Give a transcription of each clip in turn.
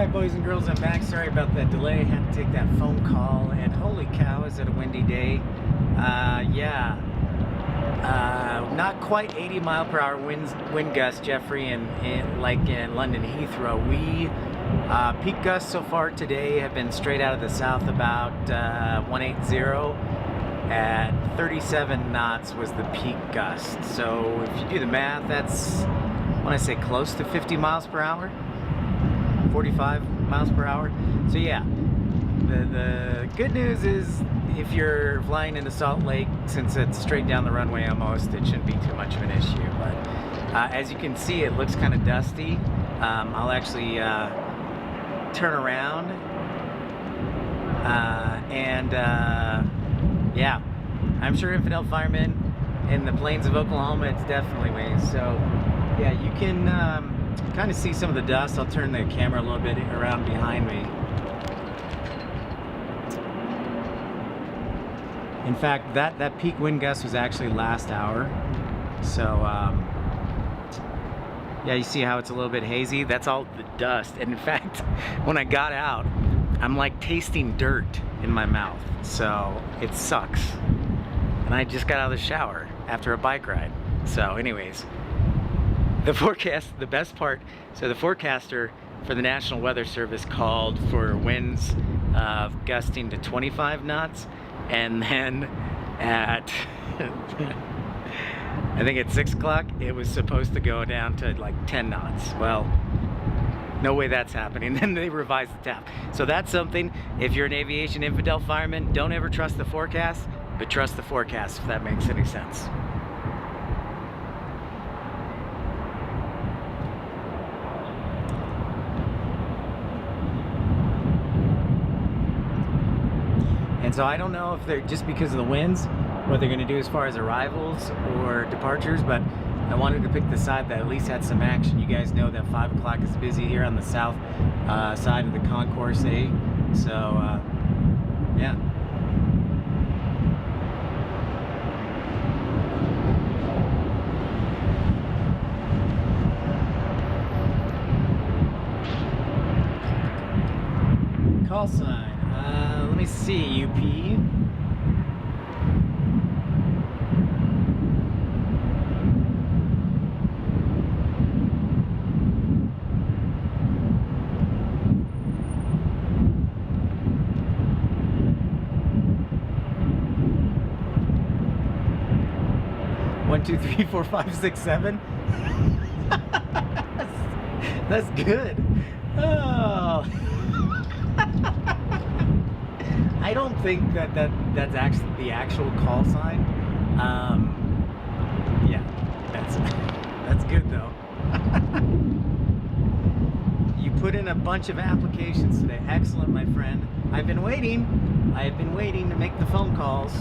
Alright, boys and girls, I'm back. Sorry about that delay. Had to take that phone call, and holy cow, is it a windy day. Not quite 80 mile per hour wind gusts, Jeffrey, like in London Heathrow. We peak gusts so far today have been straight out of the south, about 180 at 37 knots was the peak gust. So if you do the math, that's, when I say close to 50 miles per hour, 45 miles per hour. So yeah, the good news is if you're flying into Salt Lake, since it's straight down the runway almost, it shouldn't be too much of an issue. But as you can see, it looks kind of dusty. I'll actually turn around yeah, I'm sure infidel firemen in the plains of Oklahoma, it's definitely raining. So yeah, you can kind of see some of the dust. I'll turn the camera a little bit around behind me. In fact, that peak wind gust was actually last hour. So yeah, you see how it's a little bit hazy? That's all the dust. And in fact, when I got out, I'm like tasting dirt in my mouth. So it sucks. And I just got out of the shower after a bike ride. So anyways, the forecast, the best part, so the forecaster for the National Weather Service called for winds gusting to 25 knots, and then at I think at 6 o'clock it was supposed to go down to like 10 knots. Well, no way that's happening. Then they revised the tap. So that's something, if you're an aviation infidel fireman, don't ever trust the forecast, but trust the forecast, if that makes any sense. And so I don't know if they're, just because of the winds, what they're going to do as far as arrivals or departures, but I wanted to pick the side that at least had some action. You guys know that 5 o'clock is busy here on the south side of the concourse A. So yeah. Call sign. Let me see, UP. One, two, three, four, five, six, seven. That's good. Oh. I don't think that's actually the actual call sign. Yeah, that's good though. You put in a bunch of applications today. Excellent, my friend. I've been waiting. I have been waiting to make the phone calls.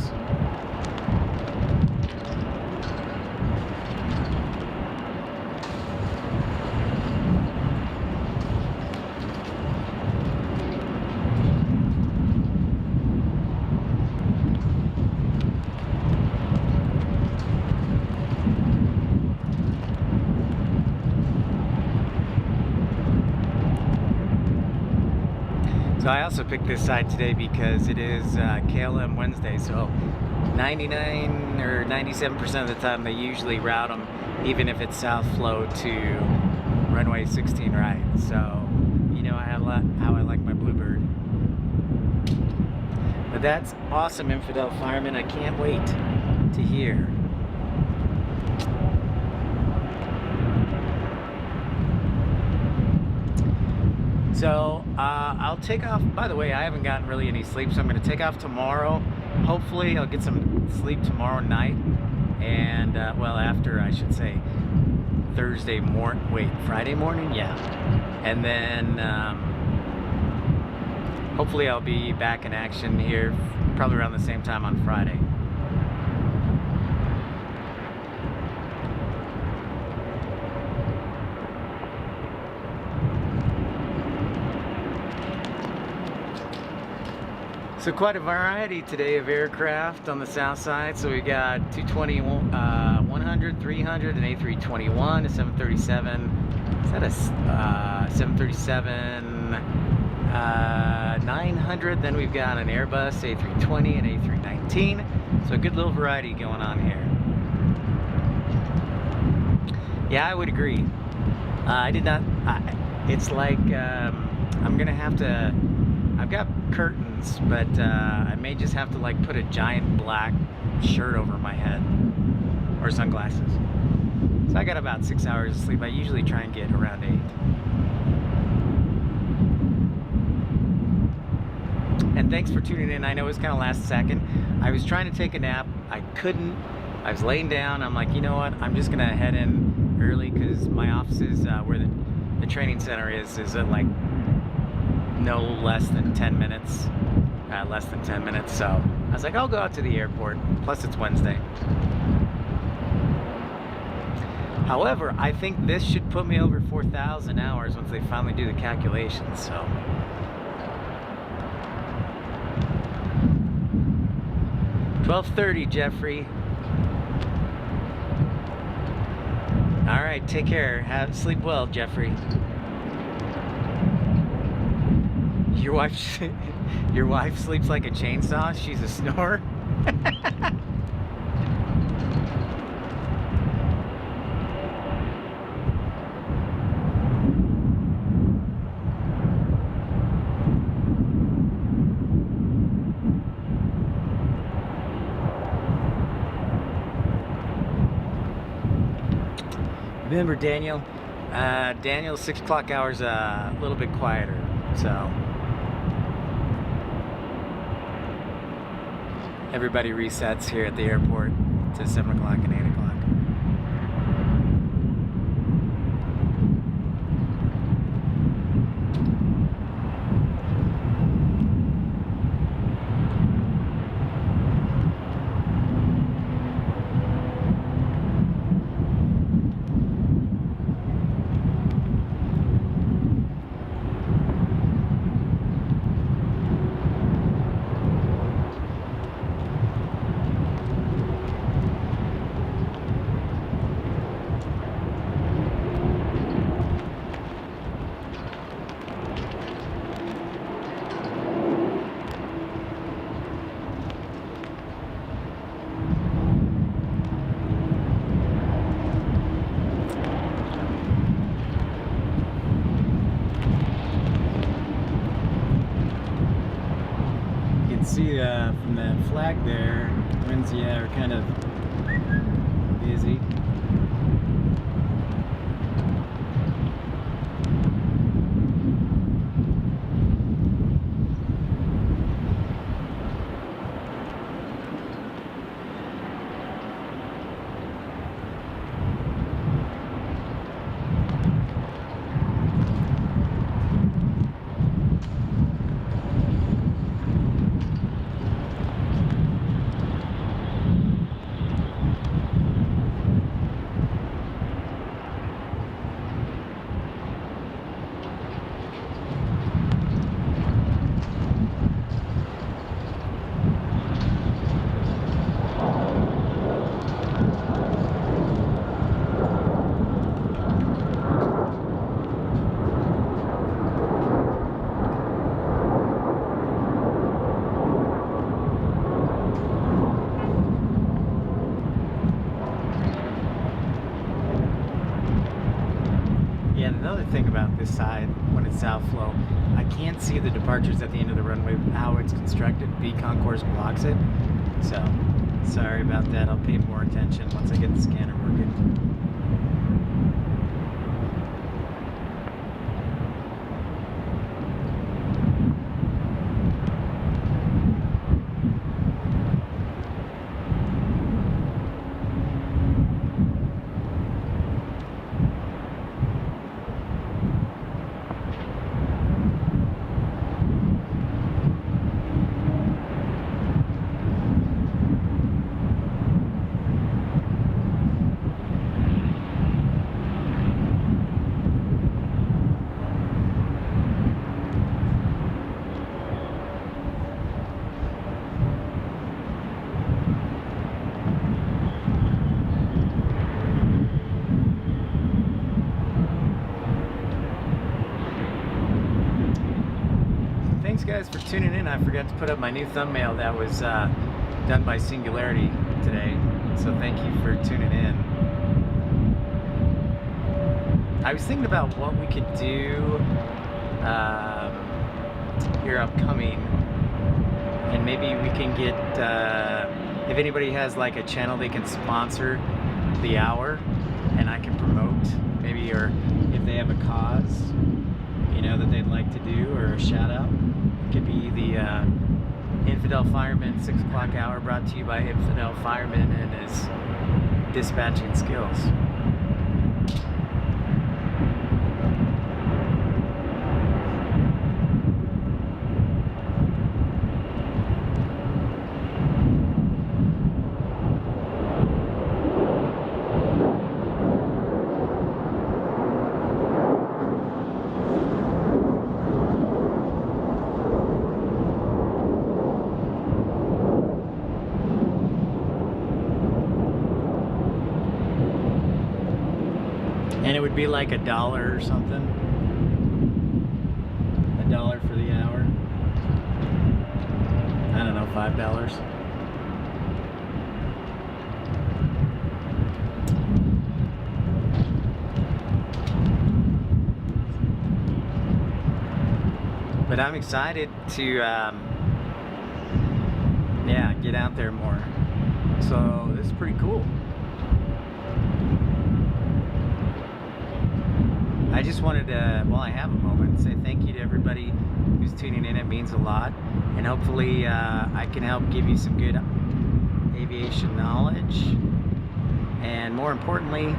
So I also picked this side today because it is KLM Wednesday, so 99 or 97% of the time they usually route them, even if it's south flow, to runway 16 right. So you know how I like my Bluebird. But that's awesome, infidel fireman. I can't wait to hear. So I'll take off. By the way, I haven't gotten really any sleep, so I'm going to take off tomorrow. Hopefully I'll get some sleep tomorrow night, and well, after, I should say, Friday morning, yeah. And then hopefully I'll be back in action here probably around the same time on Friday. So quite a variety today of aircraft on the south side. So we got 220, 100, 300, an A321, a 737. Is that a 737? an 900, then we've got an Airbus A320 and A319. So a good little variety going on here. Yeah, I would agree. I did not, it's like, I'm gonna have to, I've got curtains, but I may just have to like put a giant black shirt over my head, or sunglasses. So I got about 6 hours of sleep. I usually try and get around 8. And thanks for tuning in. I know it was kind of last second. I was trying to take a nap. I couldn't. I was laying down. I'm like, you know what? I'm just gonna head in early because my office is where the training center is at like no less than 10 minutes. Less than 10 minutes. So I was like, I'll go out to the airport. Plus it's Wednesday. However, I think this should put me over 4,000 hours once they finally do the calculations. So. $12:30, Jeffrey. All right, take care. Sleep well, Jeffrey. Your wife sleeps like a chainsaw. She's a snorer. Remember Daniel? Daniel's 6 o'clock hours a little bit quieter, so everybody resets here at the airport to 7 o'clock and 8 o'clock. See from that flag there, winds, yeah, are kind of busy. Thing about this side when it's south flow, I can't see the departures at the end of the runway. How it's constructed, B concourse blocks it, so sorry about that. I'll pay more attention once I get the scanner working. guys for tuning in. I forgot to put up my new thumbnail that was done by Singularity today. So thank you for tuning in. I was thinking about what we could do here upcoming, and maybe we can get if anybody has like a channel they can sponsor the hour and I can promote, maybe, or if they have a cause, you know, that they'd like to do, or a shout out. It could be the Infidel Fireman 6 o'clock hour, brought to you by Infidel Fireman and his dispatching skills. And it would be like $1 or something. $1 for the hour. I don't know, $5. But I'm excited to, yeah, get out there more. So this is pretty cool. I just wanted to, while I have a moment, say thank you to everybody who's tuning in. It means a lot. And hopefully I can help give you some good aviation knowledge. And more importantly,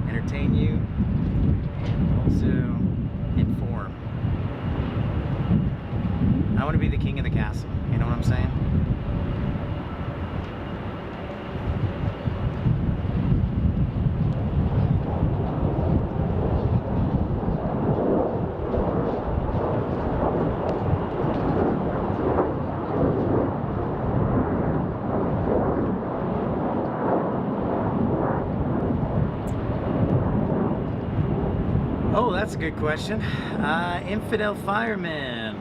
entertain you and also inform. I want to be the king of the castle. You know what I'm saying? Oh, that's a good question. Infidel Fireman.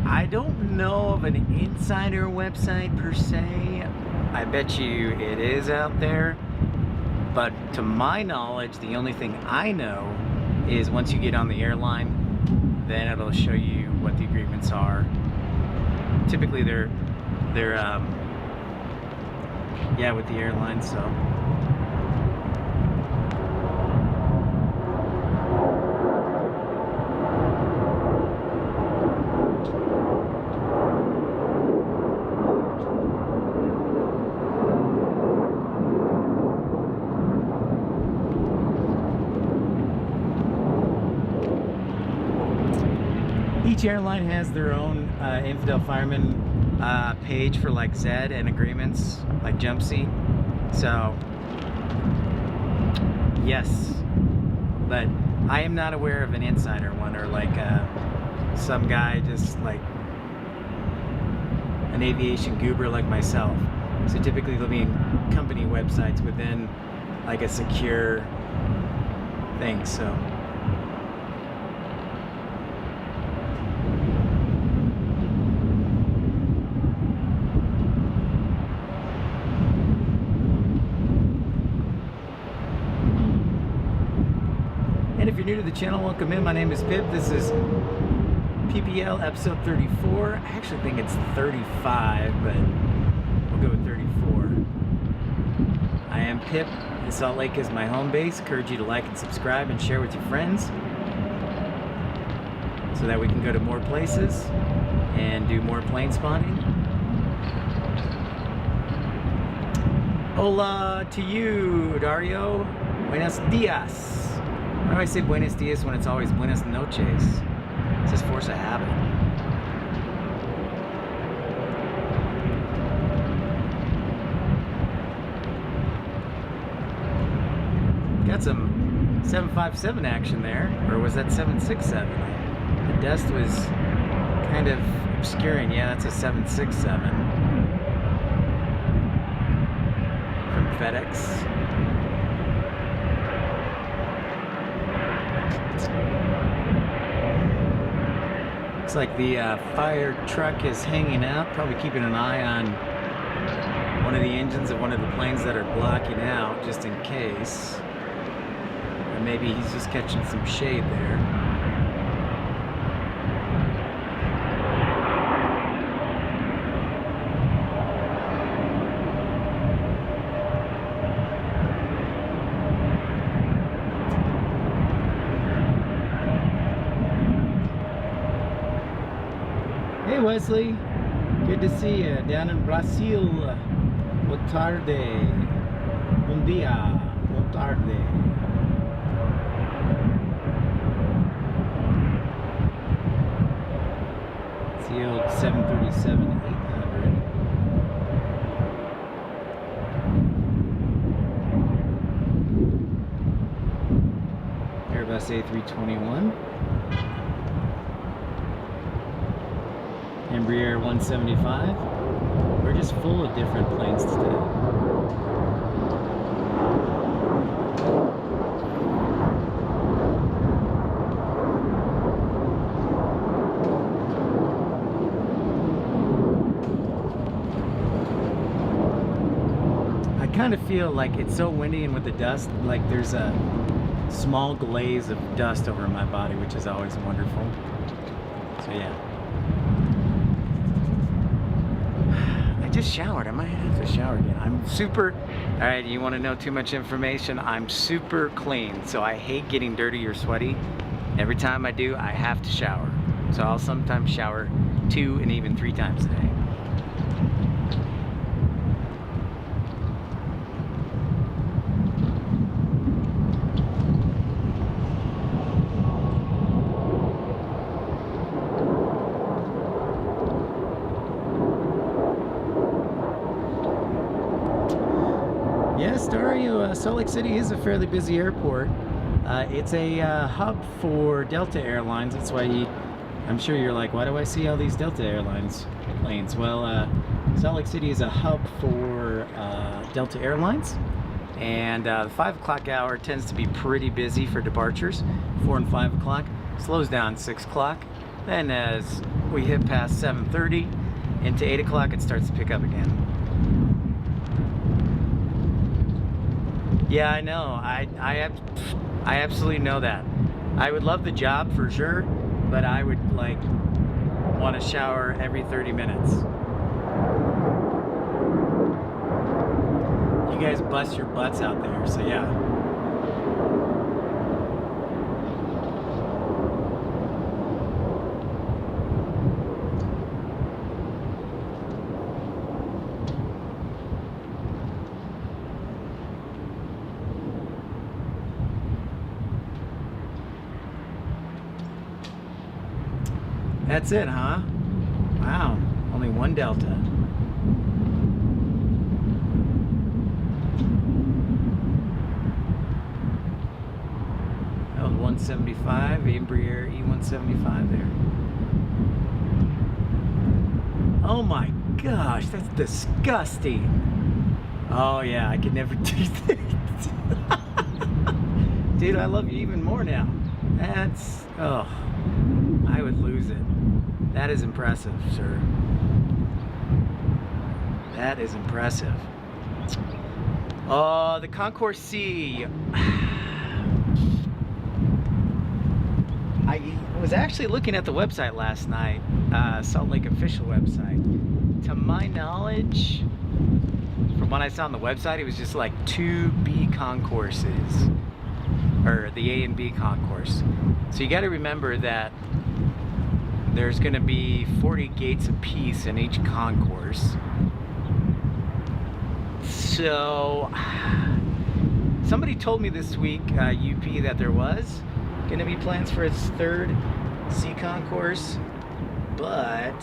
I don't know of an insider website per se. I bet you it is out there. But to my knowledge, the only thing I know is once you get on the airline, then it'll show you what the agreements are. Typically they're yeah, with the airline, so. Each airline has their own Infidel Fireman page for like Zed and agreements, like Jump Seat. So, yes, but I am not aware of an insider one, or like some guy just like an aviation goober like myself. So typically they'll be in company websites within like a secure thing, so. And if you're new to the channel, welcome in. My name is Pip. This is PPL episode 34. I actually think it's 35, but we'll go with 34. I am Pip. And Salt Lake is my home base. Encourage you to like and subscribe and share with your friends so that we can go to more places and do more plane spotting. Hola to you, Dario. Buenos dias. Why do I say buenos dias when it's always buenas noches? It's just force of habit. Got some 757 action there, or was that 767? The dust was kind of obscuring. Yeah, that's a 767 from FedEx. Looks like the fire truck is hanging out, probably keeping an eye on one of the engines of one of the planes that are blocking out, just in case. Or maybe he's just catching some shade there. Hey Wesley, good to see you down in Brazil. Boa tarde. Bom dia. Boa tarde. It's the old 737-800. Airbus A321. Embraer 175. We're just full of different planes today. I kind of feel like it's so windy, and with the dust, like there's a small glaze of dust over my body, which is always wonderful. So yeah. I just showered. I might have to shower again. I'm super, all right, you want to know too much information? I'm super clean, so I hate getting dirty or sweaty. Every time I do, I have to shower. So I'll sometimes shower 2 and even 3 times a day. Yes, Dario, Salt Lake City is a fairly busy airport. It's a hub for Delta Airlines. That's why I'm sure you're like, why do I see all these Delta Airlines planes? Well, Salt Lake City is a hub for Delta Airlines, and the 5 o'clock hour tends to be pretty busy for departures. 4 and 5 o'clock slows down 6 o'clock. Then as we hit past 7:30 into 8 o'clock, it starts to pick up again. Yeah, I know. I absolutely know that. I would love the job for sure, but I would like want to shower every 30 minutes. You guys bust your butts out there, so yeah. That's it, huh? Wow, only 1 Delta. That was 175, Embraer E175 there. Oh my gosh, that's disgusting. Oh yeah, I could never do that. Dude, I love you even more now. That's, oh, I would lose it. That is impressive, sir. That is impressive. Oh, the Concourse C. I was actually looking at the website last night, Salt Lake official website. To my knowledge, from what I saw on the website, it was just like 2 B concourses, or the A and B concourse. So you got to remember that there's going to be 40 gates apiece in each concourse. So somebody told me this week, UP, that there was going to be plans for its 3rd C concourse, but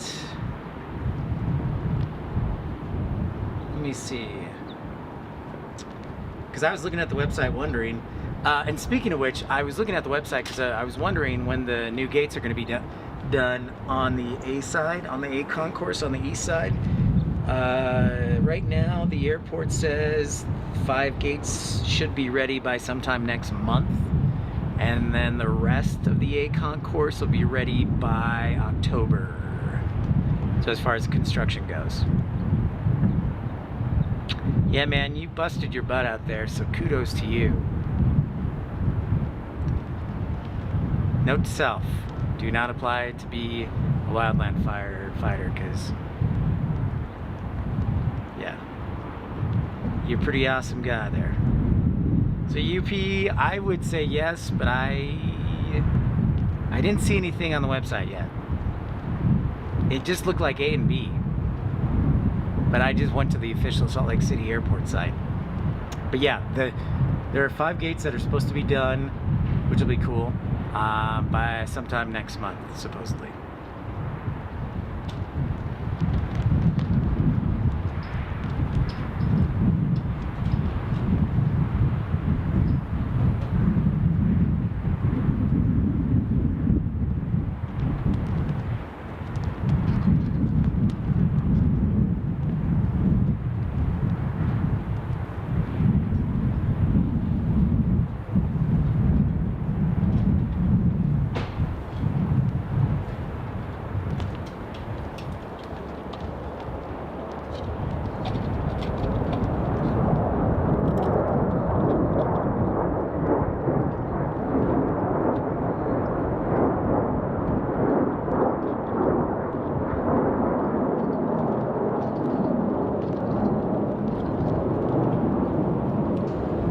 let me see, because I was looking at the website wondering, and speaking of which, I was looking at the website because I was wondering when the new gates are going to be done on the A side, on the A concourse on the east side. Right now the airport says 5 gates should be ready by sometime next month. and then the rest of the A concourse will be ready by October. So as far as construction goes. Yeah, man, you busted your butt out there, so kudos to you. Note to self, do not apply to be a wildland firefighter, because, yeah, you're a pretty awesome guy there. So UP, I would say yes, but I didn't see anything on the website yet. It just looked like A and B. But I just went to the official Salt Lake City Airport site. But yeah, there are 5 gates that are supposed to be done, which will be cool, by sometime next month, supposedly.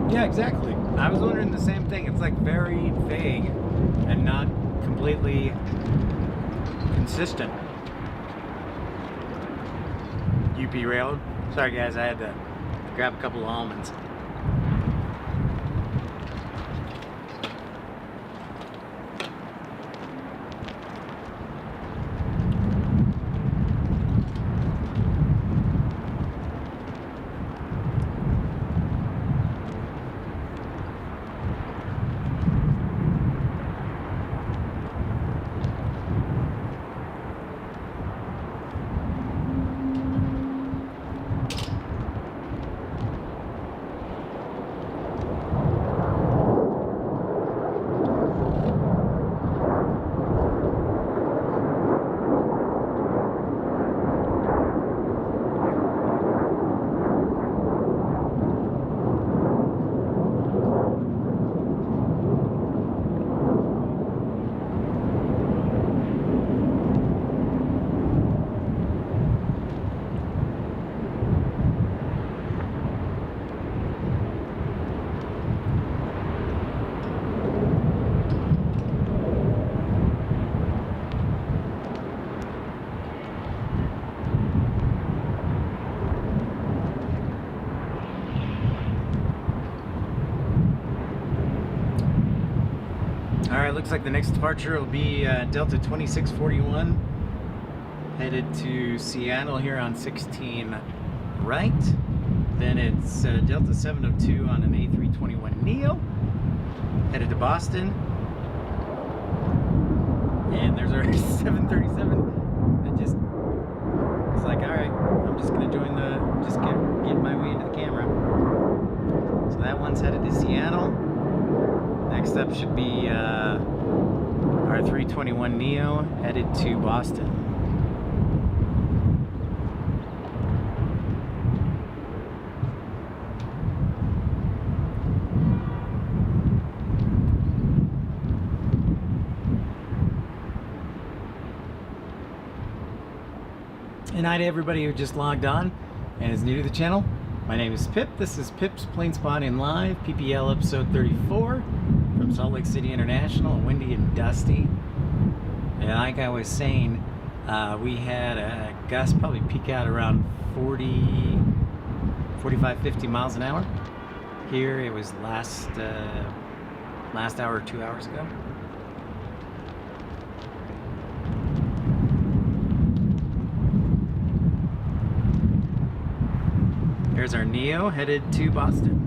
Yeah, exactly. I was wondering the same thing. It's like very vague and not completely consistent. UP Railroad. Sorry guys, I had to grab a couple of almonds. Alright, looks like the next departure will be Delta 2641, headed to Seattle here on 16 right. Then it's Delta 702 on an A321neo, headed to Boston. And there's our 737 that just, it's like, alright, I'm just going to join just get my way into the camera. So that one's headed to Seattle. Next up should be our 321neo headed to Boston. And hi to everybody who just logged on and is new to the channel. My name is Pip. This is Pip's Plane Spotting Live, PPL episode 34 from Salt Lake City International, windy and dusty. And like I was saying, we had a gust probably peak out around 40, 45, 50 miles an hour. Here it was last hour or 2 hours ago. There's our Neo headed to Boston.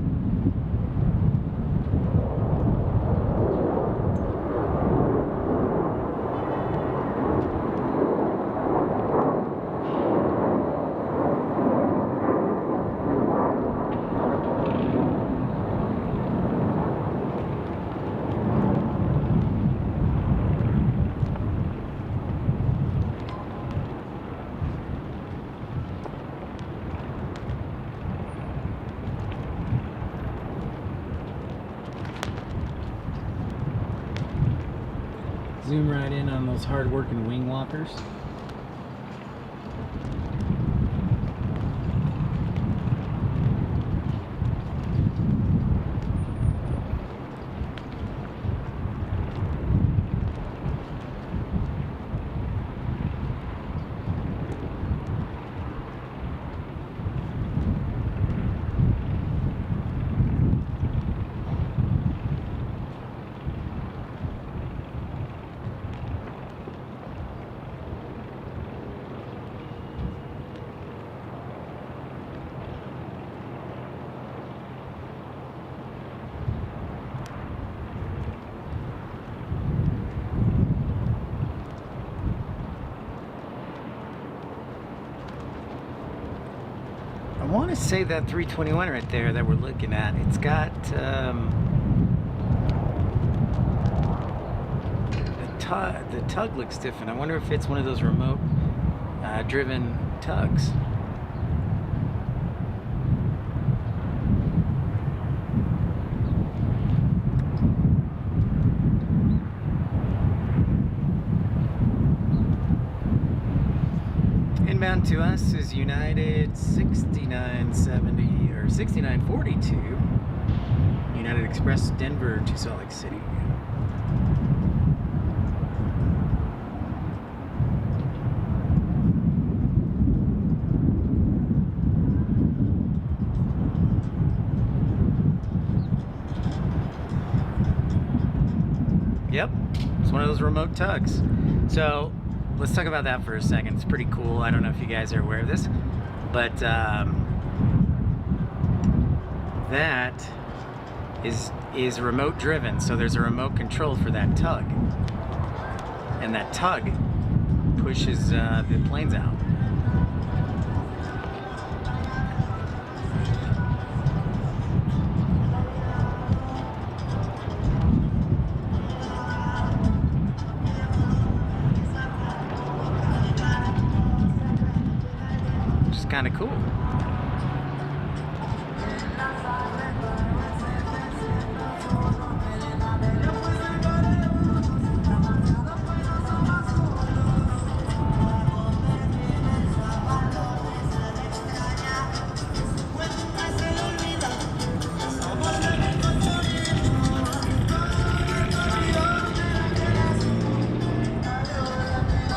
Zoom right in on those hard-working wing walkers. I want to say that 321 right there that we're looking at, it's got the tug looks different. I wonder if it's one of those remote driven tugs. Inbound to us is United 6970 or 6942. United Express Denver to Salt Lake City. Yep, it's one of those remote tugs. So let's talk about that for a second. It's pretty cool. I don't know if you guys are aware of this, but that is remote driven. So there's a remote control for that tug, and that tug pushes the planes out. Kind of cool.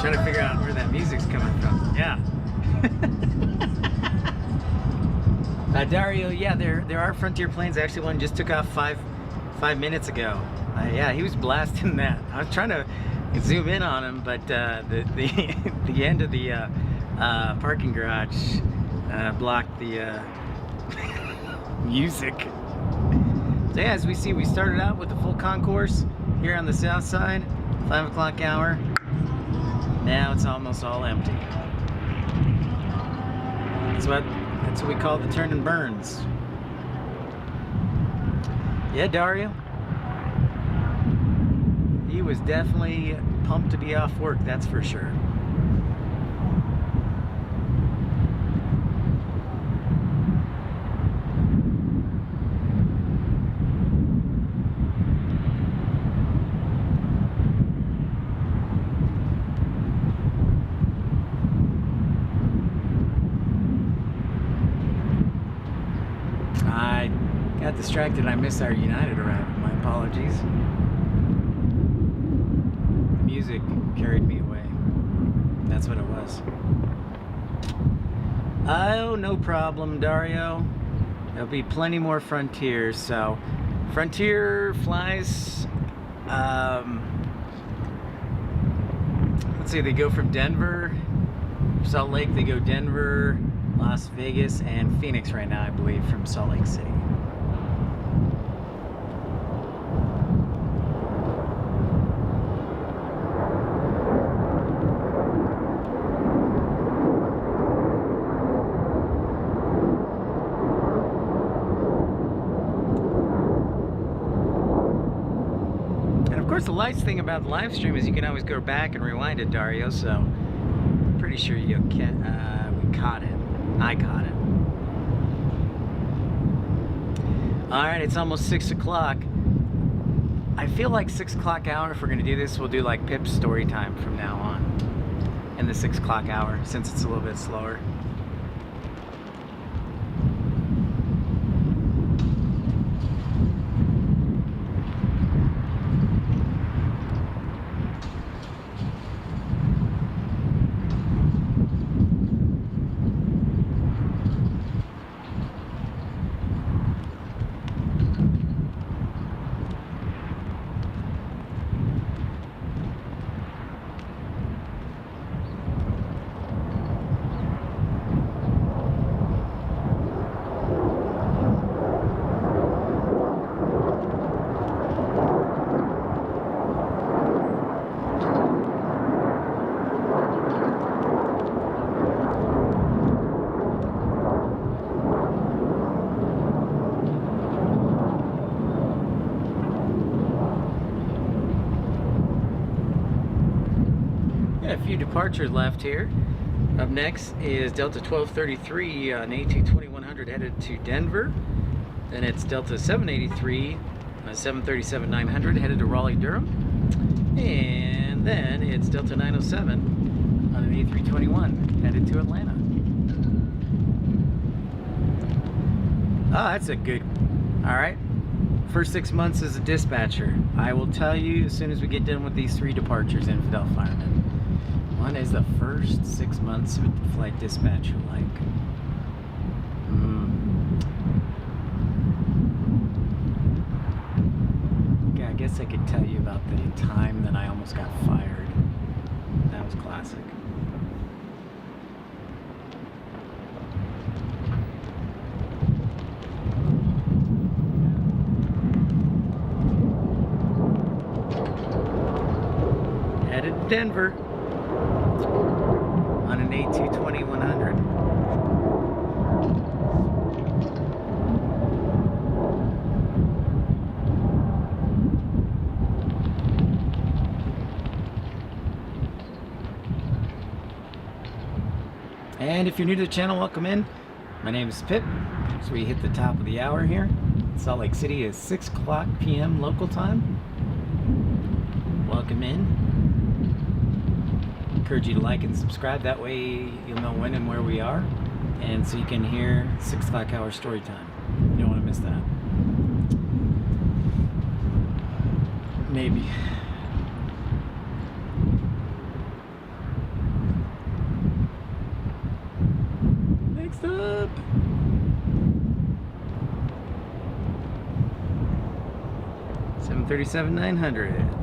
Trying to figure out where that music's coming from. Yeah. Dario, yeah, there are Frontier planes. Actually, one just took off five minutes ago. Yeah, he was blasting that. I was trying to zoom in on him, but the end of the parking garage blocked the music. So yeah, as we see, we started out with the full concourse here on the south side, 5 o'clock hour. Now it's almost all empty. That's what we call the turn and burns. Yeah, Dario. He was definitely pumped to be off work, that's for sure. I got distracted. I missed our United arrival. My apologies. The music carried me away. That's what it was. Oh, no problem, Dario. There'll be plenty more Frontiers. So, Frontier flies. Let's see. They go from Denver, Salt Lake. They go Denver, Las Vegas, and Phoenix right now, I believe, from Salt Lake City. And of course, the nice thing about the live stream is you can always go back and rewind it, Dario, so I'm pretty sure you can, we caught it. I caught it. Alright, it's almost 6 o'clock. I feel like 6 o'clock hour, if we're gonna do this, we'll do like Pip's story time from now on in the 6 o'clock hour, since it's a little bit slower. A few departures left here. Up next is Delta 1233 on AT2100 headed to Denver. Then it's Delta 783 737-900 headed to Raleigh-Durham. And then it's Delta 907 on an A321 headed to Atlanta. Oh, that's a good... Alright. First 6 months as a dispatcher. I will tell you as soon as we get done with these 3 departures, Infidel Fireman. What is the first 6 months of a flight dispatcher like? Yeah, I guess I could tell you about the time that I almost got fired. That was classic. Headed to Denver on an A220-100. And if you're new to the channel, welcome in. My name is Pip. So we hit the top of the hour here. Salt Lake City is 6 o'clock p.m. local time. Welcome in. Encourage you to like and subscribe, that way you'll know when and where we are, and so you can hear 6 o'clock hour story time. You don't want to miss that. Maybe. Next up, (737-900).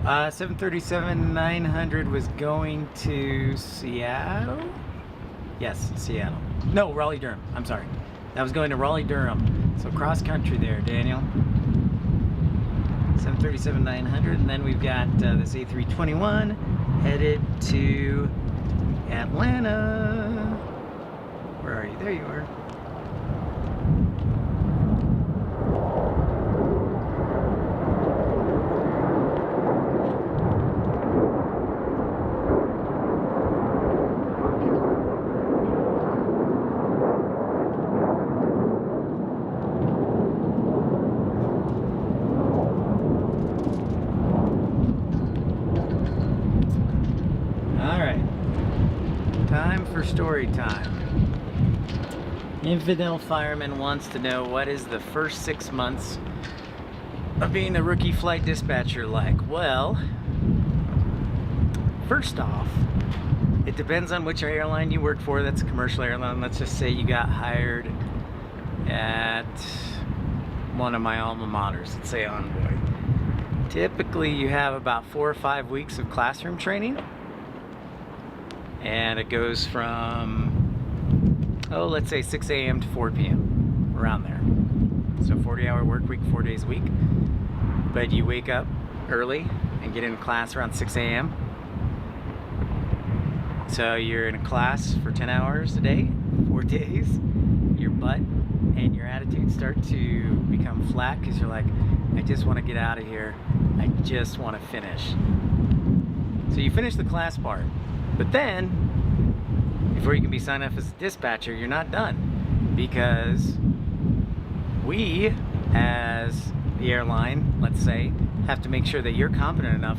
Uh, 737-900 was going to Seattle? Yes, Seattle. No, Raleigh-Durham. I'm sorry. That was going to Raleigh-Durham. So cross country there, Daniel. 737-900, and then we've got this A321 headed to Atlanta. Where are you? There you are. Time for story time. Infidel Fireman wants to know, what is the first 6 months of being a rookie flight dispatcher like? Well, first off, It depends on which airline you work for. That's a commercial airline. Let's just say you got hired at one of my alma maters, let's say Envoy. Typically you have about 4 or 5 weeks of classroom training, and it goes from, oh, let's say 6 a.m. to 4 p.m. around there. So 40-hour work week, 4 days a week. But you wake up early and get in class around 6 a.m. So you're in a class for 10 hours a day, 4 days. Your butt and your attitude start to become flat because you're like, I just want to get out of here. I just want to finish. So you finish the class part, but then before you can be signed up as a dispatcher, you're not done, because we, as the airline, let's say, have to make sure that you're competent enough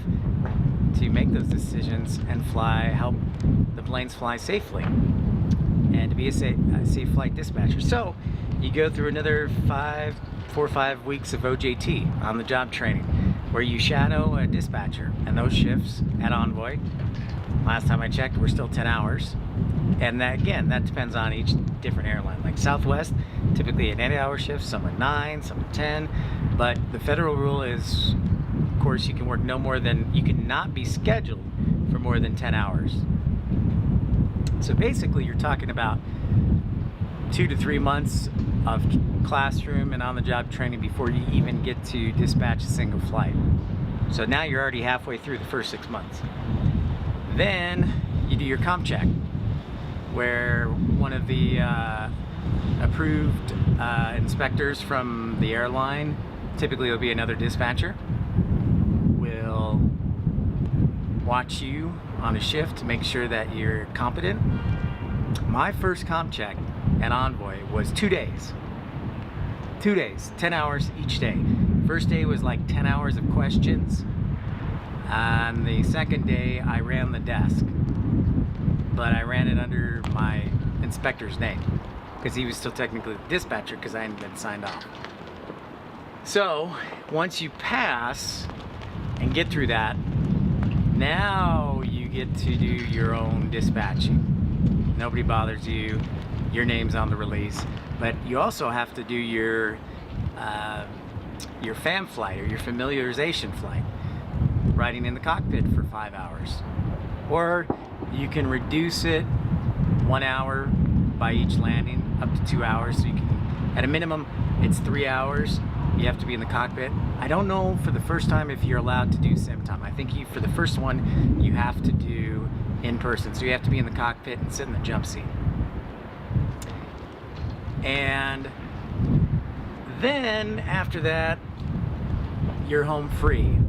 to make those decisions and help the planes fly safely, and to be a safe flight dispatcher. So you go through another 4 or 5 weeks of OJT, on the job training, where you shadow a dispatcher, and those shifts at Envoy, last time I checked, were still 10 hours. And that, again, that depends on each different airline. Like Southwest, typically an 8-hour shift, some are 9, some are 10, but the federal rule is, of course, you can work you cannot be scheduled for more than 10 hours. So basically you're talking about 2 to 3 months of classroom and on-the-job training before you even get to dispatch a single flight. So now you're already halfway through the first 6 months. Then you do your comp check, where one of the approved inspectors from the airline, typically it'll be another dispatcher, will watch you on a shift to make sure that you're competent. My first comp check at Envoy was 2 days. 2 days, 10 hours each day. First day was like 10 hours of questions. On the second day, I ran the desk, but I ran it under my inspector's name, because he was still technically the dispatcher, because I hadn't been signed off. So once you pass and get through that, now you get to do your own dispatching. Nobody bothers you. Your name's on the release, but you also have to do your FAM flight, or your familiarization flight, riding in the cockpit for 5 hours. Or you can reduce it 1 hour by each landing up to 2 hours. So you can, at a minimum, it's 3 hours. You have to be in the cockpit. I don't know for the first time if you're allowed to do sim time. I think for the first one, you have to do in person. So you have to be in the cockpit and sit in the jump seat. And then after that, you're home free.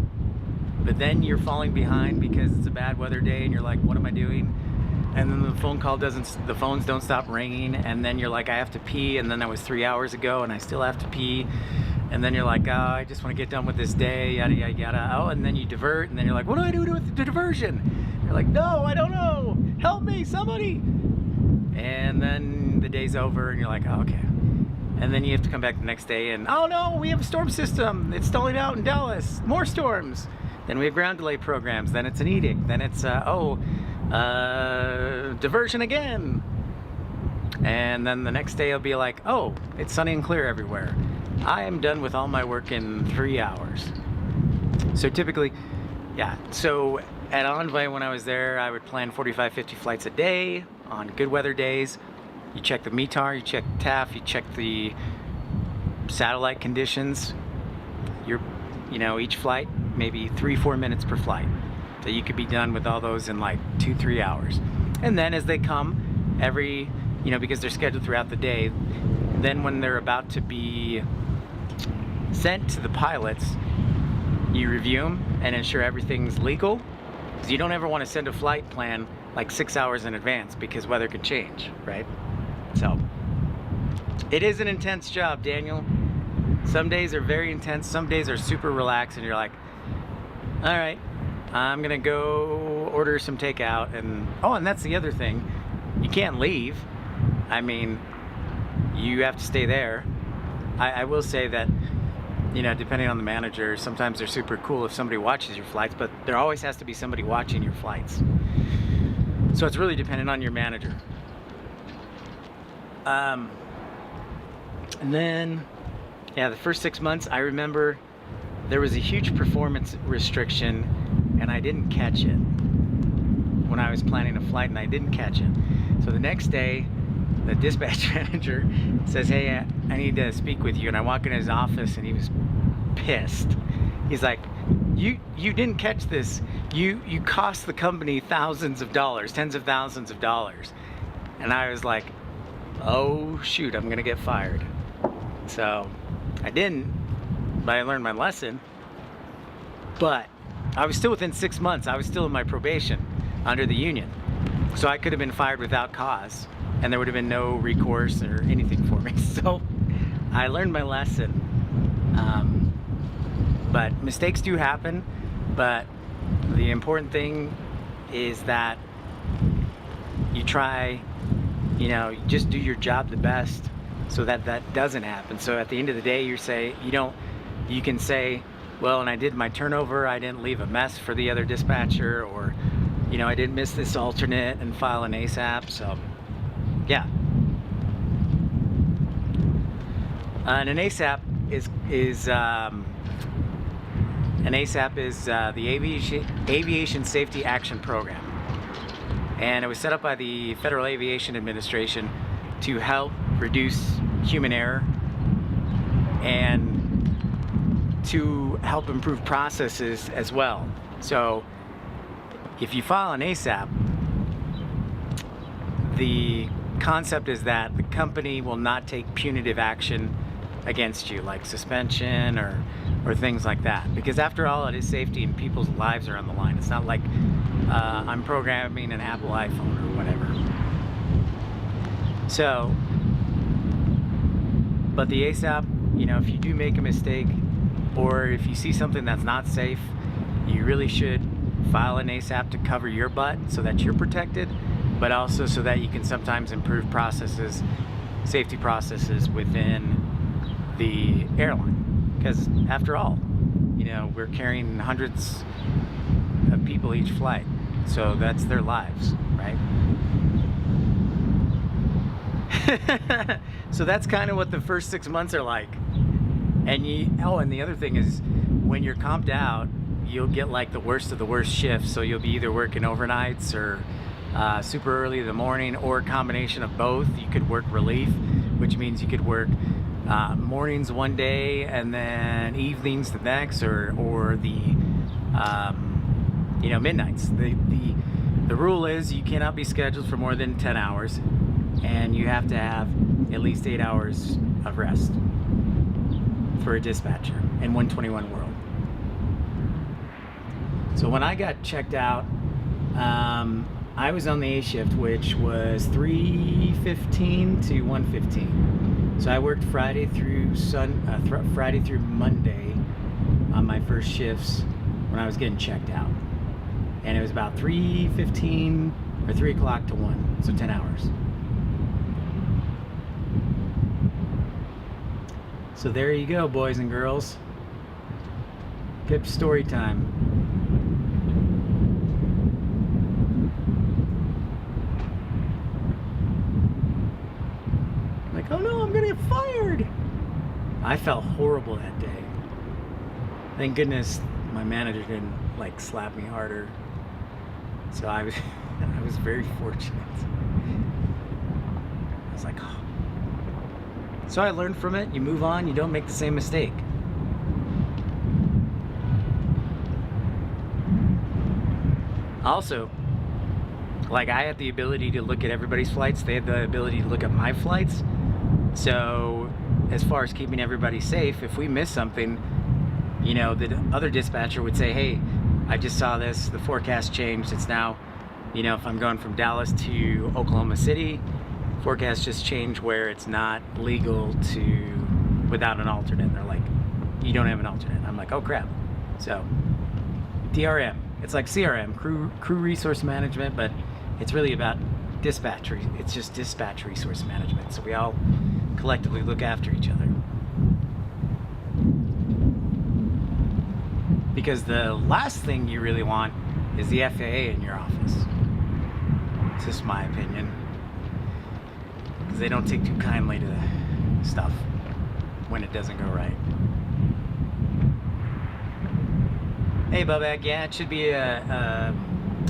But then you're falling behind because it's a bad weather day and you're like, what am I doing? And then the phones don't stop ringing, and then you're like, I have to pee, and then that was 3 hours ago and I still have to pee. And then you're like, oh, I just want to get done with this day, yada yada yada. Oh, and then you divert, and then you're like, what do I do with the diversion? You're like, no, I don't know, help me, somebody. And then the day's over and you're like, oh, okay. And then you have to come back the next day and, oh no, we have a storm system, it's stalling out in Dallas, more storms. Then we have ground delay programs, then it's an edict, then it's diversion again. And then the next day it'll be like, oh, it's sunny and clear everywhere. I am done with all my work in 3 hours. So typically, yeah, so at Envoy when I was there, I would plan 45, 50 flights a day on good weather days. You check the METAR, you check TAF, you check the satellite conditions. Each flight, maybe 3-4 minutes per flight. So you could be done with all those in like 2-3 hours. And then as they come, because they're scheduled throughout the day, then when they're about to be sent to the pilots, you review them and ensure everything's legal. Because you don't ever want to send a flight plan like 6 hours in advance, because weather could change, right? So it is an intense job, Daniel. Some days are very intense, some days are super relaxed, and you're like, all right, I'm gonna go order some takeout. And that's the other thing, you can't leave. I mean, you have to stay there. I will say that, depending on the manager, sometimes they're super cool if somebody watches your flights, but there always has to be somebody watching your flights. So it's really dependent on your manager. And then, yeah, the first 6 months, I remember there was a huge performance restriction and I didn't catch it when I was planning a flight, and I didn't catch it. So the next day, the dispatch manager says, hey, I need to speak with you. And I walk in his office and he was pissed. He's like, you didn't catch this. You cost the company thousands of dollars, tens of thousands of dollars. And I was like, oh shoot, I'm gonna get fired. So I didn't, but I learned my lesson. But I was still within 6 months. I was still in my probation under the union. So I could have been fired without cause, and there would have been no recourse or anything for me. So I learned my lesson. But mistakes do happen, but the important thing is that you try, you know, just do your job the best so that that doesn't happen. So at the end of the day, you can say, well, and I did my turnover, I didn't leave a mess for the other dispatcher, or, you know, I didn't miss this alternate and file an ASAP. So yeah. And an ASAP is the Aviation Safety Action Program, and it was set up by the Federal Aviation Administration to help reduce human error and to help improve processes as well. So if you file an ASAP, the concept is that the company will not take punitive action against you, like suspension or things like that, because after all, it is safety and people's lives are on the line. It's not like I'm programming an Apple iPhone or whatever. So, but the ASAP, you know, if you do make a mistake or if you see something that's not safe, you really should file an ASAP to cover your butt so that you're protected, but also so that you can sometimes improve processes, safety processes within the airline. Because after all, you know, we're carrying hundreds of people each flight, so that's their lives, right? So that's kind of what the first 6 months are like. And and the other thing is, when you're comped out, you'll get like the worst of the worst shifts. So you'll be either working overnights or super early in the morning, or a combination of both. You could work relief, which means you could work mornings one day and then evenings the next, or the you know, midnights. The rule is you cannot be scheduled for more than 10 hours, and you have to have at least 8 hours of rest for a dispatcher in 121 world. So when I got checked out, I was on the A shift, which was 3:15 to 1:15. So I worked Friday through Monday on my first shifts when I was getting checked out, and it was about 3:15 or 3 o'clock to 1, so 10 hours. So there you go, boys and girls. Pip's story time. Like, oh no, I'm gonna get fired. I felt horrible that day. Thank goodness my manager didn't like slap me harder. So I was very fortunate. I was like, oh. So I learned from it. You move on, you don't make the same mistake. Also, like, I had the ability to look at everybody's flights. They had the ability to look at my flights. So as far as keeping everybody safe, if we miss something, you know, the other dispatcher would say, hey, I just saw this, the forecast changed. It's now, you know, if I'm going from Dallas to Oklahoma City, forecast just changed where it's not legal to without an alternate. And they're like, you don't have an alternate. I'm like, oh crap. So DRM, it's like CRM, crew resource management, but it's really about dispatch. It's just dispatch resource management. So we all collectively look after each other. Because the last thing you really want is the FAA in your office. It's just my opinion. Because they don't take too kindly to stuff when it doesn't go right. Hey, Bubak, yeah, it should be a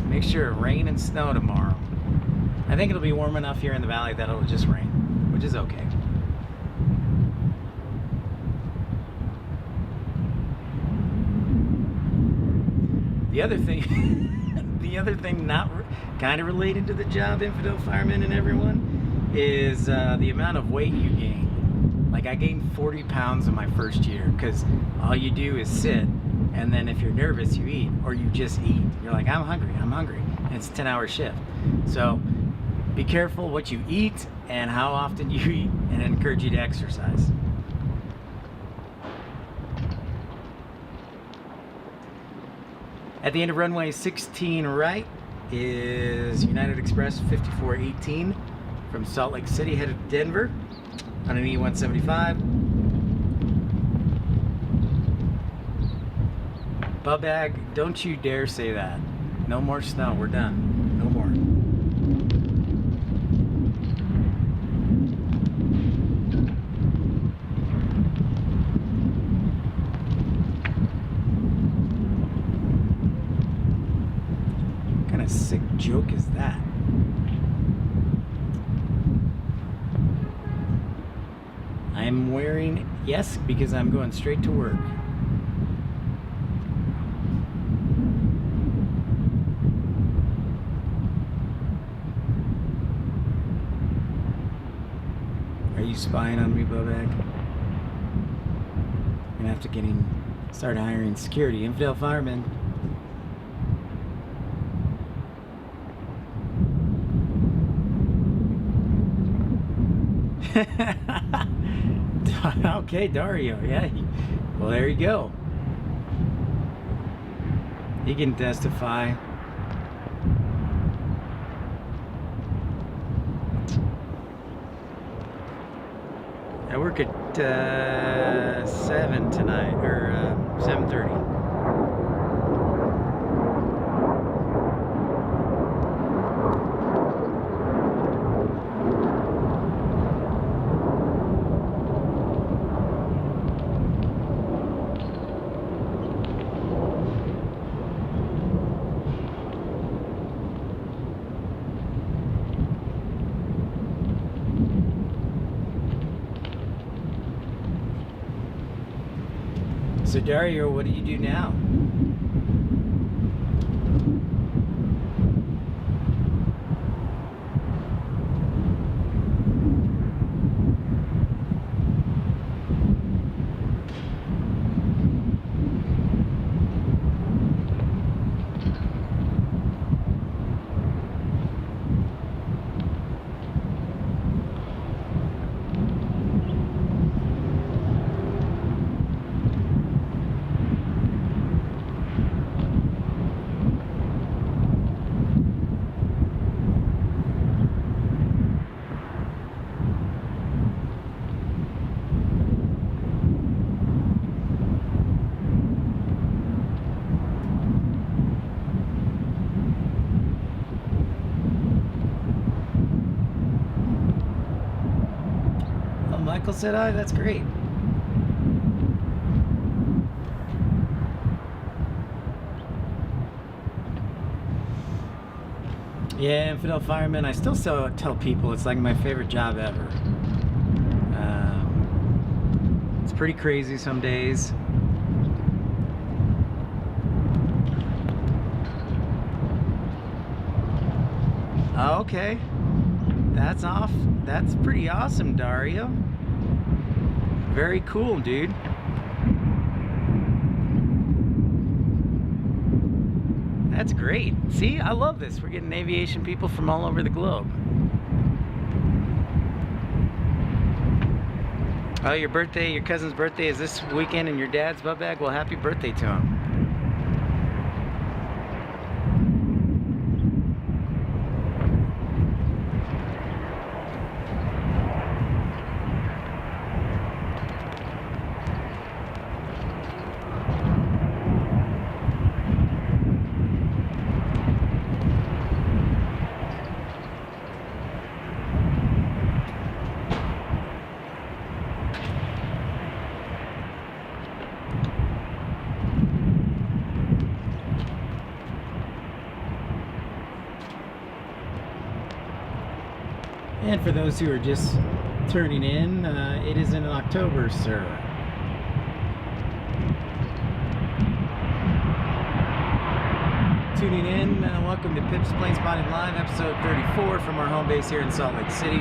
mixture of rain and snow tomorrow. I think it'll be warm enough here in the valley that it'll just rain, which is okay. The other thing, not kind of related to the job, infidel firemen and everyone, is the amount of weight you gain. Like, I gained 40 pounds in my first year because all you do is sit, and then if you're nervous, you eat, or you just eat. You're like, I'm hungry, and it's a 10-hour shift. So be careful what you eat and how often you eat, and I encourage you to exercise. At the end of runway 16 right is United Express 5418 from Salt Lake City headed to Denver on an E175. Bubag, don't you dare say that. No more snow, we're done. No more. What kind of sick joke is that? I'm wearing, yes, because I'm going straight to work. Are you spying on me, Bobak? I'm gonna have to start hiring security, infidel firemen. Okay, Dario, yeah. Well, there you go. He can testify. I work at 7 tonight, or 7:30. So Dario, what do you do now? Michael said hi, that's great. Yeah, infidel fireman, I still tell people it's like my favorite job ever. It's pretty crazy some days. Oh, okay. That's pretty awesome, Dario. Very cool, dude. That's great. See, I love this. We're getting aviation people from all over the globe. Oh, your cousin's birthday is this weekend, and your dad's Bubag? Well, happy birthday to him. And for those who are just turning in, it is in October, sir. Tuning in, welcome to Pip's Plane Spotting Live, episode 34 from our home base here in Salt Lake City.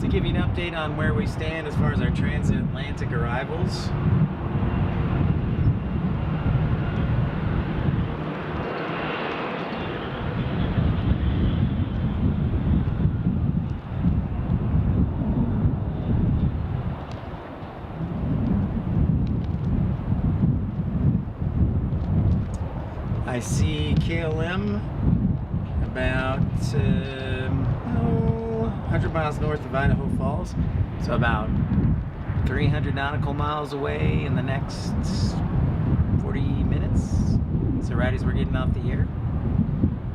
To give you an update on where we stand as far as our transatlantic arrivals. I see KLM about 100 miles north of Idaho Falls, so about 300 nautical miles away in the next 40 minutes. So right as we're getting off the air,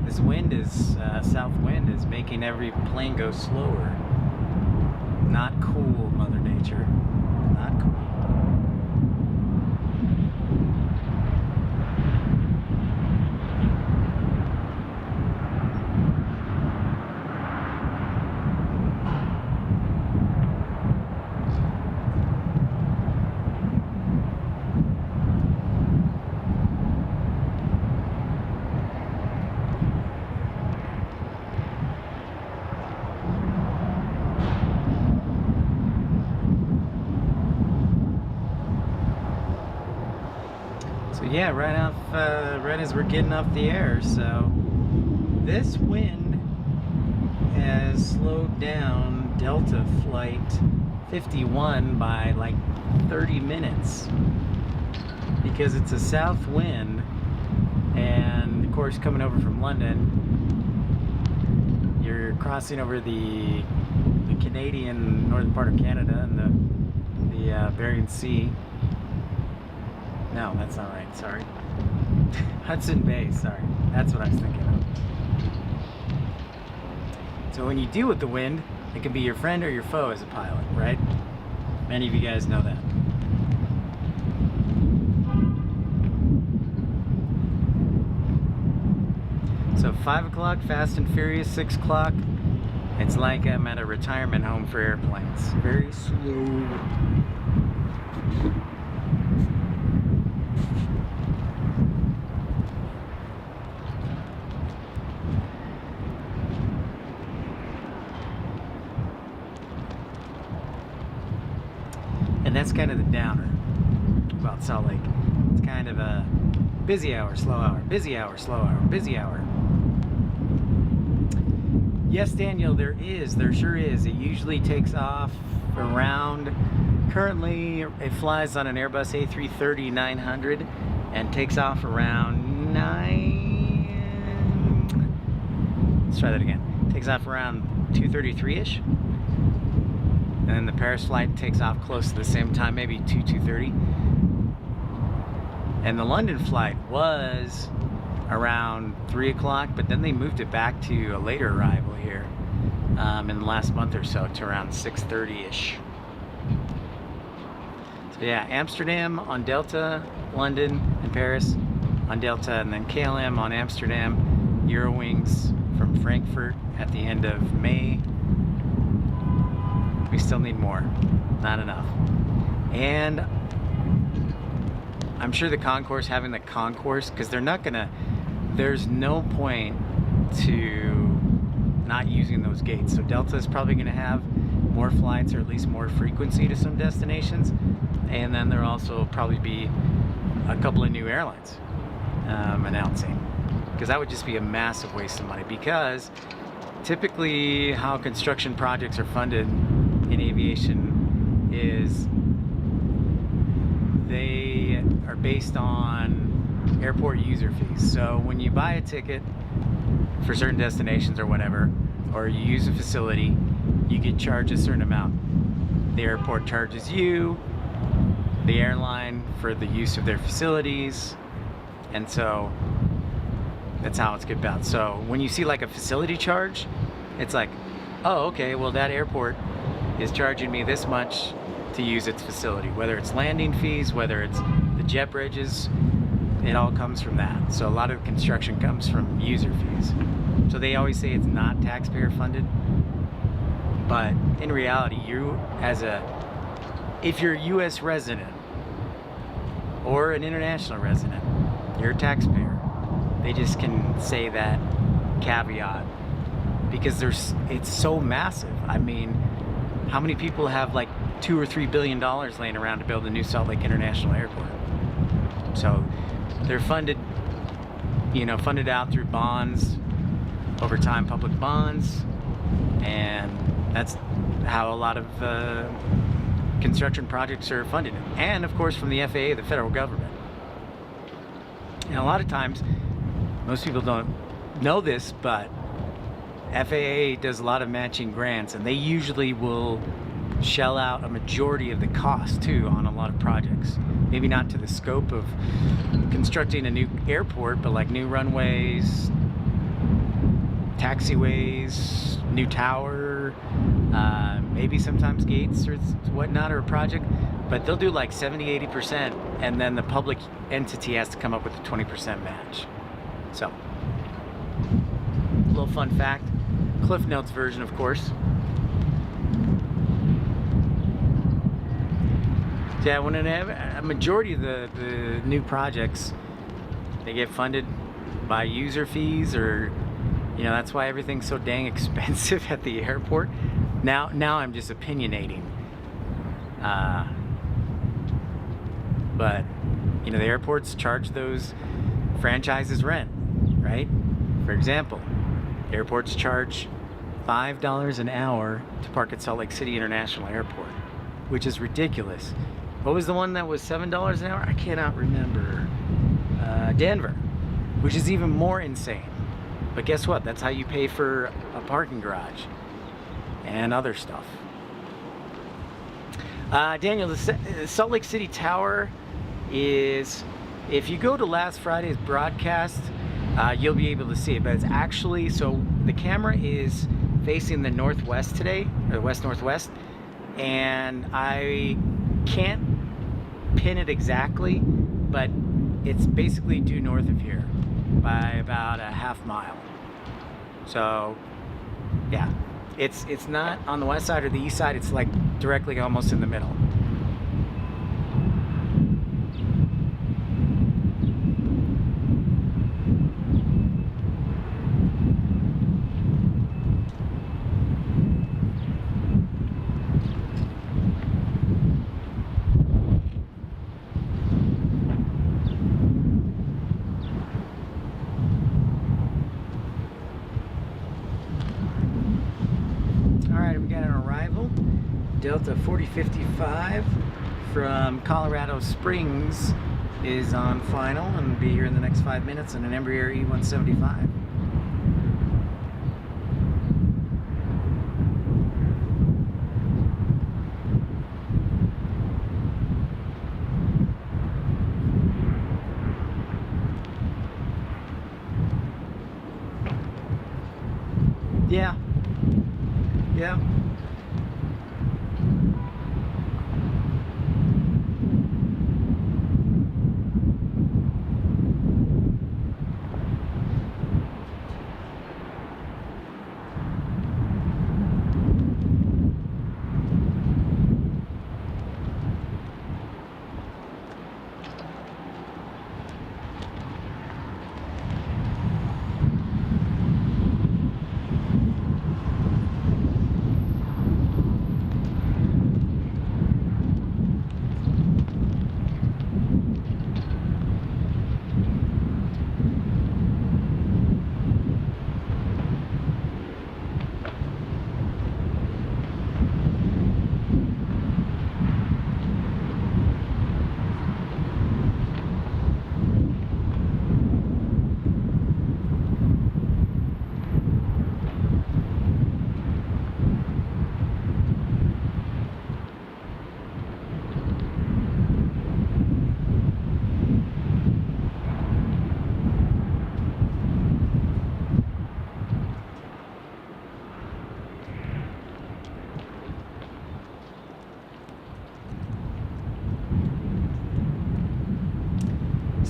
this wind is, south wind is making every plane go slower. Not cool, Mother Nature. Not cool. Yeah, right as we're getting off the air. So this wind has slowed down Delta Flight 51 by like 30 minutes because it's a south wind, and of course coming over from London, you're crossing over the Canadian northern part of Canada and the Bering Sea. No, that's not right, sorry. Hudson Bay, sorry. That's what I was thinking of. So when you deal with the wind, it can be your friend or your foe as a pilot, right? Many of you guys know that. So 5 o'clock, fast and furious, 6 o'clock. It's like I'm at a retirement home for airplanes. Very slow. And that's kind of the downer about Salt Lake. It's kind of a busy hour, slow hour, busy hour, slow hour, busy hour. Yes, Daniel, there sure is. It usually takes off around, currently it flies on an Airbus A330-900 and takes off around let's try that again. Takes off around 2:33-ish. And then the Paris flight takes off close to the same time, maybe 2:30. And the London flight was around 3 o'clock, but then they moved it back to a later arrival here in the last month or so to around 6:30-ish. So yeah, Amsterdam on Delta, London and Paris on Delta, and then KLM on Amsterdam, Eurowings from Frankfurt at the end of May. We still need more, not enough. And I'm sure the concourse, having the concourse, because they're not gonna, there's no point to not using those gates. So Delta is probably gonna have more flights, or at least more frequency to some destinations. And then there'll also probably be a couple of new airlines announcing, because that would just be a massive waste of money. Because typically how construction projects are funded in aviation is they are based on airport user fees. So when you buy a ticket for certain destinations or whatever, or you use a facility, you get charged a certain amount. The airport charges you, the airline, for the use of their facilities, and so that's how it's get about. So when you see like a facility charge, it's like, oh, okay, well that airport is charging me this much to use its facility, whether it's landing fees, whether it's the jet bridges, It all comes from that. So a lot of the construction comes from user fees. So they always say it's not taxpayer funded, but in reality, if you're a U.S. resident or an international resident, you're a taxpayer. They just can say that caveat because it's so massive. I mean, how many people have like $2 or $3 billion laying around to build a new Salt Lake International Airport? So they're funded out through bonds, over time public bonds, and that's how a lot of construction projects are funded. And of course from the FAA, the federal government. And a lot of times, most people don't know this, but FAA does a lot of matching grants, and they usually will shell out a majority of the cost too on a lot of projects. Maybe not to the scope of constructing a new airport, but like new runways, taxiways, new tower, maybe sometimes gates or whatnot, or a project, but they'll do like 70-80%, and then the public entity has to come up with a 20% match. So, a little fun fact, Cliff Notes version, of course. Yeah, when a majority of the new projects, they get funded by user fees, or that's why everything's so dang expensive at the airport. Now I'm just opinionating, but the airports charge those franchises rent, right? For example, airports charge $5 an hour to park at Salt Lake City International Airport, which is ridiculous. What was the one that was $7 an hour? I cannot remember. Denver, which is even more insane. But guess what? That's how you pay for a parking garage and other stuff. Daniel, the Salt Lake City Tower is, if you go to last Friday's broadcast, you'll be able to see it. But it's actually, so the camera is facing the northwest today, or west-northwest, and I can't pin it exactly, but it's basically due north of here by about a half mile. So yeah, it's not on the west side or the east side, it's like directly almost in the middle. Delta 4055 from Colorado Springs is on final and will be here in the next 5 minutes in an Embraer E175. Yeah.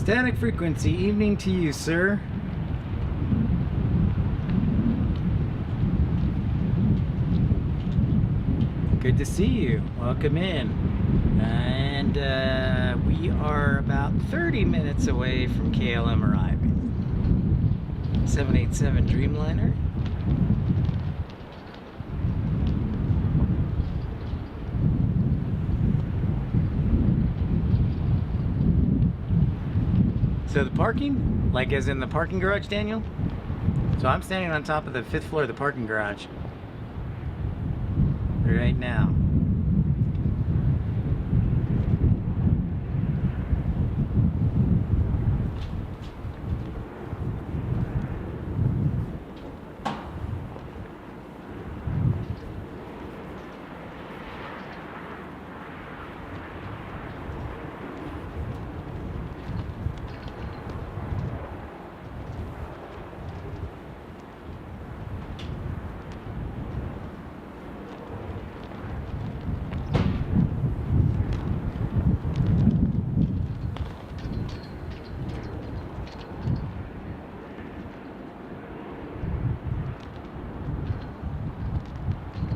Static frequency, evening to you, sir. Good to see you. Welcome in. And we are about 30 minutes away from KLM arriving. 787 Dreamliner. So the parking, like as in the parking garage, Daniel? So I'm standing on top of the 5th floor of the parking garage right now.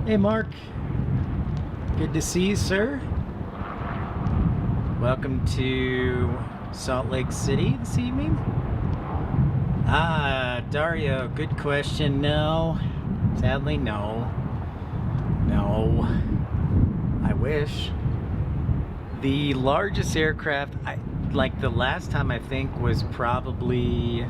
Hey Mark, good to see you, sir. Welcome to Salt Lake City this evening. Dario, good question. No, sadly no. No, I wish. The largest aircraft, like the last time I think was probably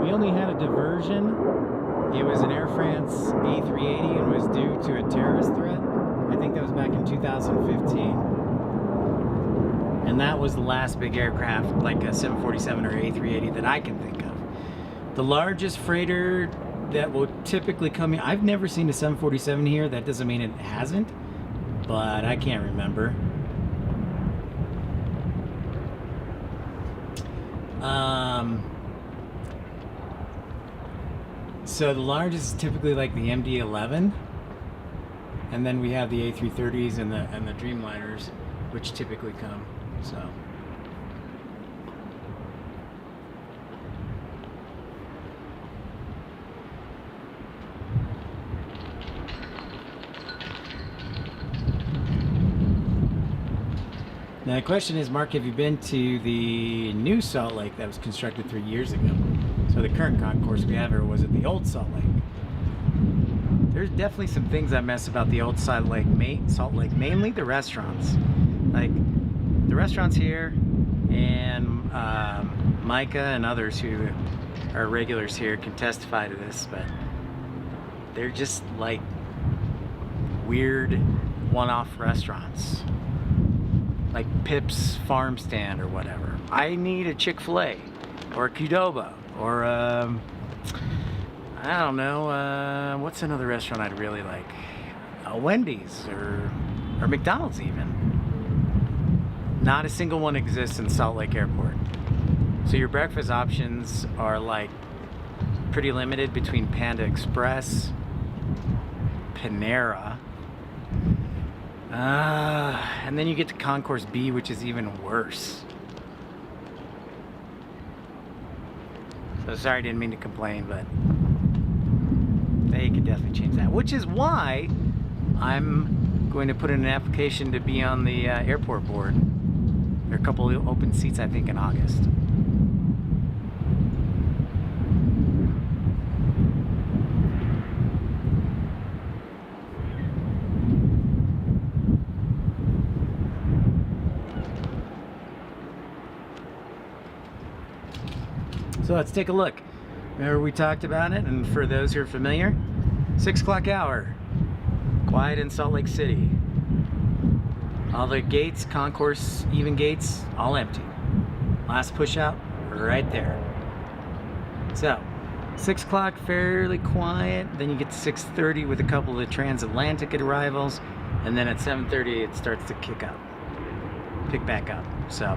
we only had a diversion. It was an Air France A380 and was due to a terrorist threat. I think that was back in 2015. And that was the last big aircraft, like a 747 or A380 that I can think of. The largest freighter that will typically come in, I've never seen a 747 here. That doesn't mean it hasn't, but I can't remember. So the largest is typically like the MD-11, and then we have the A330s and the Dreamliners, which typically come. So. Now the question is, Mark, have you been to the new Salt Lake that was constructed 3 years ago? So the current concourse we have here was at the old Salt Lake. There's definitely some things I miss about the old Salt Lake, mainly the restaurants. Like the restaurants here, and Micah and others who are regulars here can testify to this, but they're just like weird one-off restaurants. Like Pip's Farm Stand or whatever. I need a Chick-fil-A or a Qdoba or I don't know, what's another restaurant I'd really like? A Wendy's or McDonald's even. Not a single one exists in Salt Lake Airport. So your breakfast options are like pretty limited between Panda Express, Panera, and then you get to Concourse B, which is even worse. So sorry, didn't mean to complain, but they could definitely change that. Which is why I'm going to put in an application to be on the airport board. There are a couple of open seats, I think, in August. So let's take a look. Remember we talked about it, and for those who are familiar, 6 o'clock hour, quiet in Salt Lake City. All the gates, concourse, even gates, all empty. Last push out, right there. So, 6 o'clock, fairly quiet. Then you get to 6:30 with a couple of the transatlantic arrivals, and then at 7:30 it starts to pick back up. So,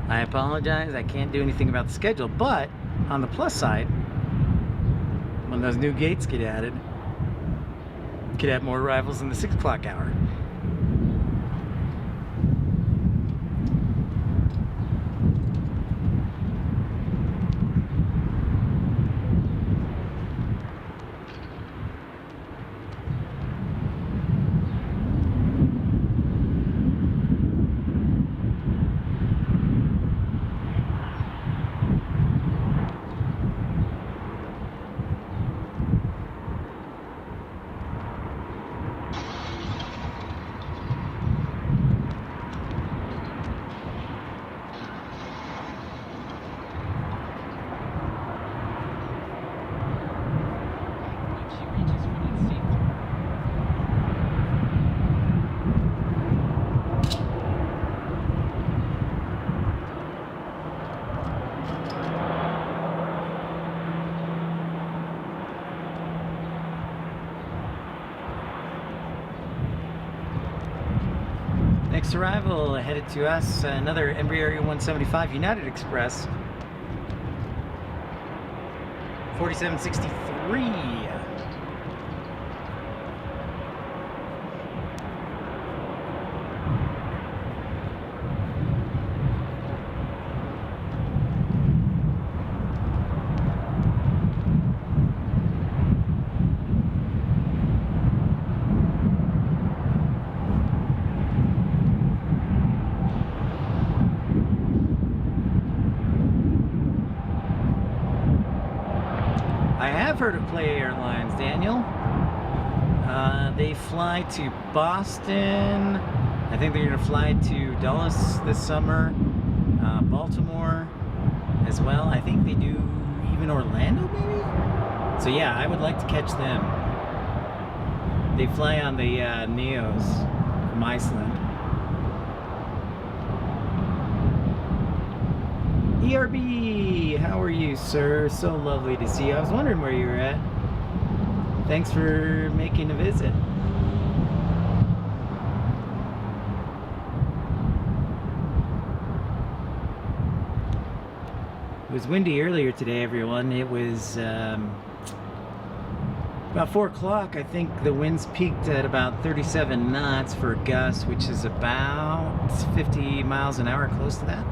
I apologize, I can't do anything about the schedule, but on the plus side, when those new gates get added. Could have more arrivals in the 6 o'clock hour. Next arrival headed to us, another Embry Area 175 United Express, 4763. I have heard of Play Airlines, Daniel. They fly to Boston. I think they're going to fly to Dulles this summer. Baltimore as well. I think they do even Orlando, maybe? So yeah, I would like to catch them. They fly on the Neos from Iceland. ERB, how are you, sir? So lovely to see you. I was wondering where you were at. Thanks for making a visit. It was windy earlier today, everyone. It was about 4 o'clock. I think the winds peaked at about 37 knots for a gust, which is about 50 miles an hour, close to that.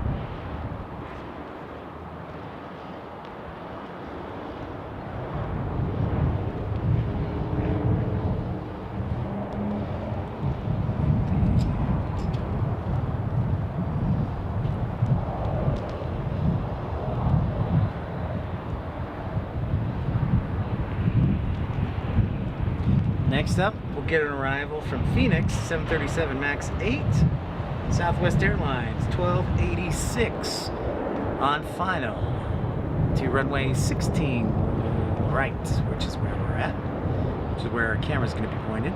Next up, we'll get an arrival from Phoenix, 737 MAX 8, Southwest Airlines, 1286 on final to runway 16 right, which is where we're at, which is where our camera's going to be pointed.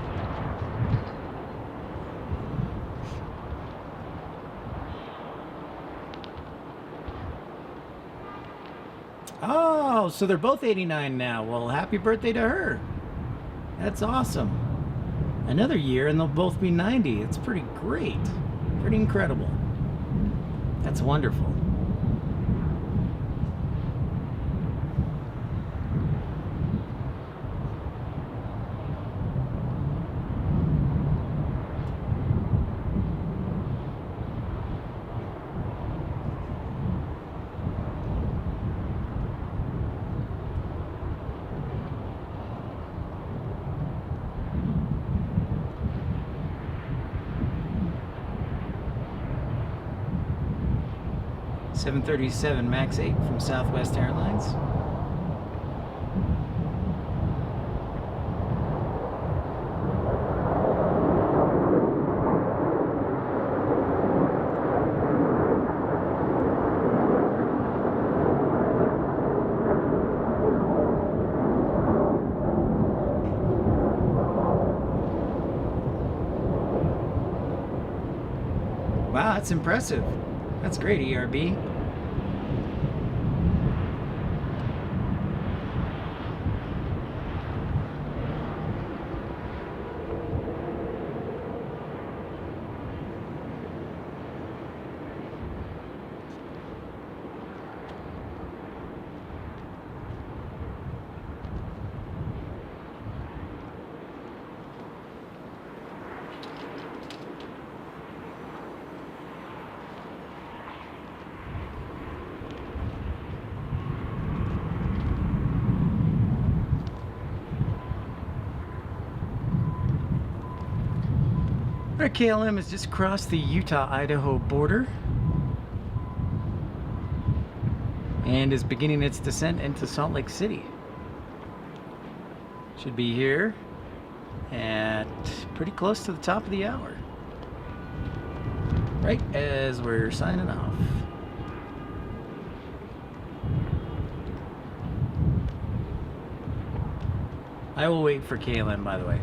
Oh, so they're both 89 now. Well, happy birthday to her. That's awesome. Another year and they'll both be 90. It's pretty great. Pretty incredible. That's wonderful. Seven 737 MAX 8 from Southwest Airlines. Wow, that's impressive. That's great, ERB. Our KLM has just crossed the Utah-Idaho border and is beginning its descent into Salt Lake City. Should be here at pretty close to the top of the hour, right as we're signing off. I will wait for KLM, by the way.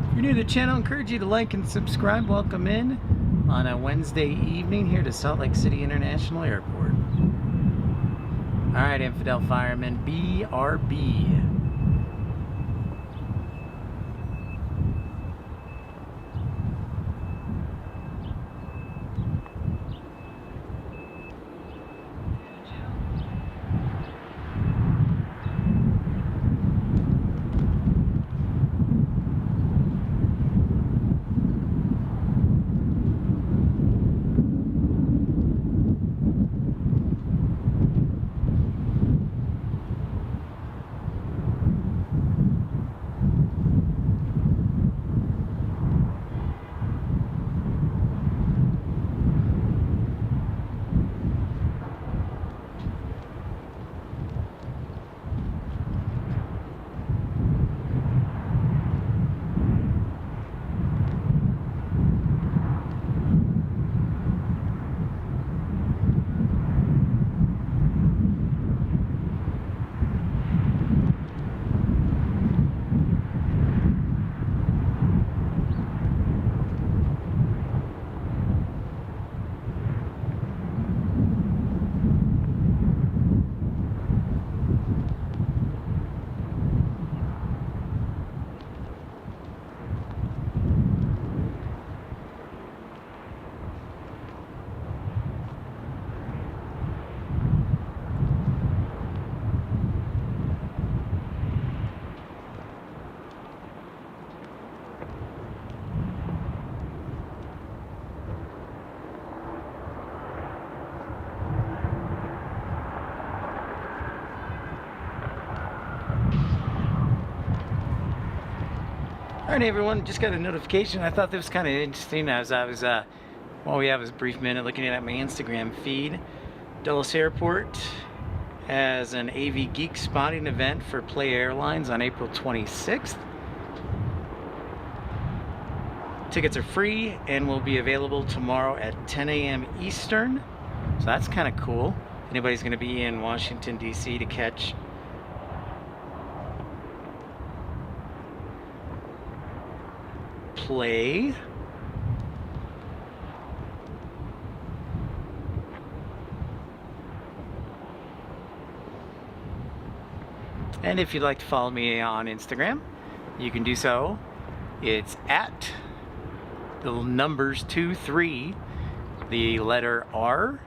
If you're new to the channel, I encourage you to like and subscribe. Welcome in on a Wednesday evening here to Salt Lake City International Airport. Alright, Infidel Firemen, BRB. Alright everyone, just got a notification. I thought this was kind of interesting as I was, while we have this brief minute looking at my Instagram feed. Dulles Airport has an AV Geek spotting event for Play Airlines on April 26th. Tickets are free and will be available tomorrow at 10 a.m. Eastern. So that's kind of cool. Anybody's going to be in Washington, D.C. to catch Play. And if you'd like to follow me on Instagram, you can do so. It's at the numbers 23, the letter R,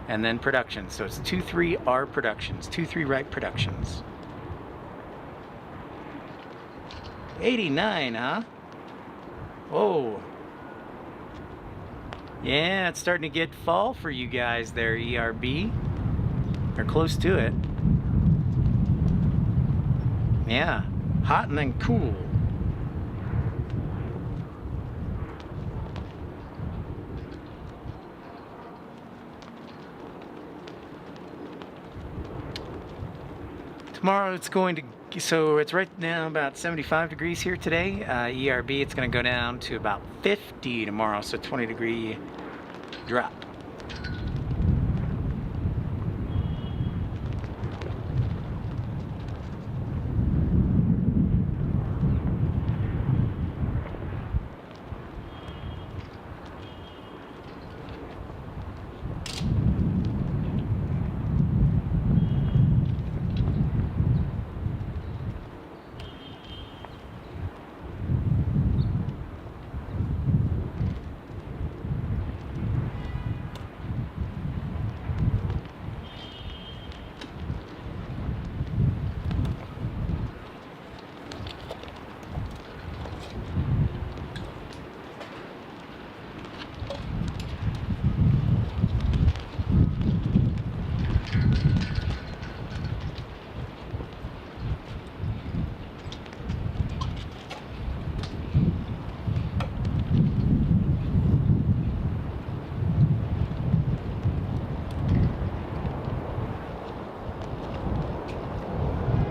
and then Productions. So it's 23R Productions, 23 Right Productions. 89, huh? Whoa. Yeah, it's starting to get fall for you guys there, ERB. Or close to it. Yeah, hot and then cool. Tomorrow it's going to, so it's right now about 75 degrees here today. ERB, it's going to go down to about 50 tomorrow, so 20-degree drop.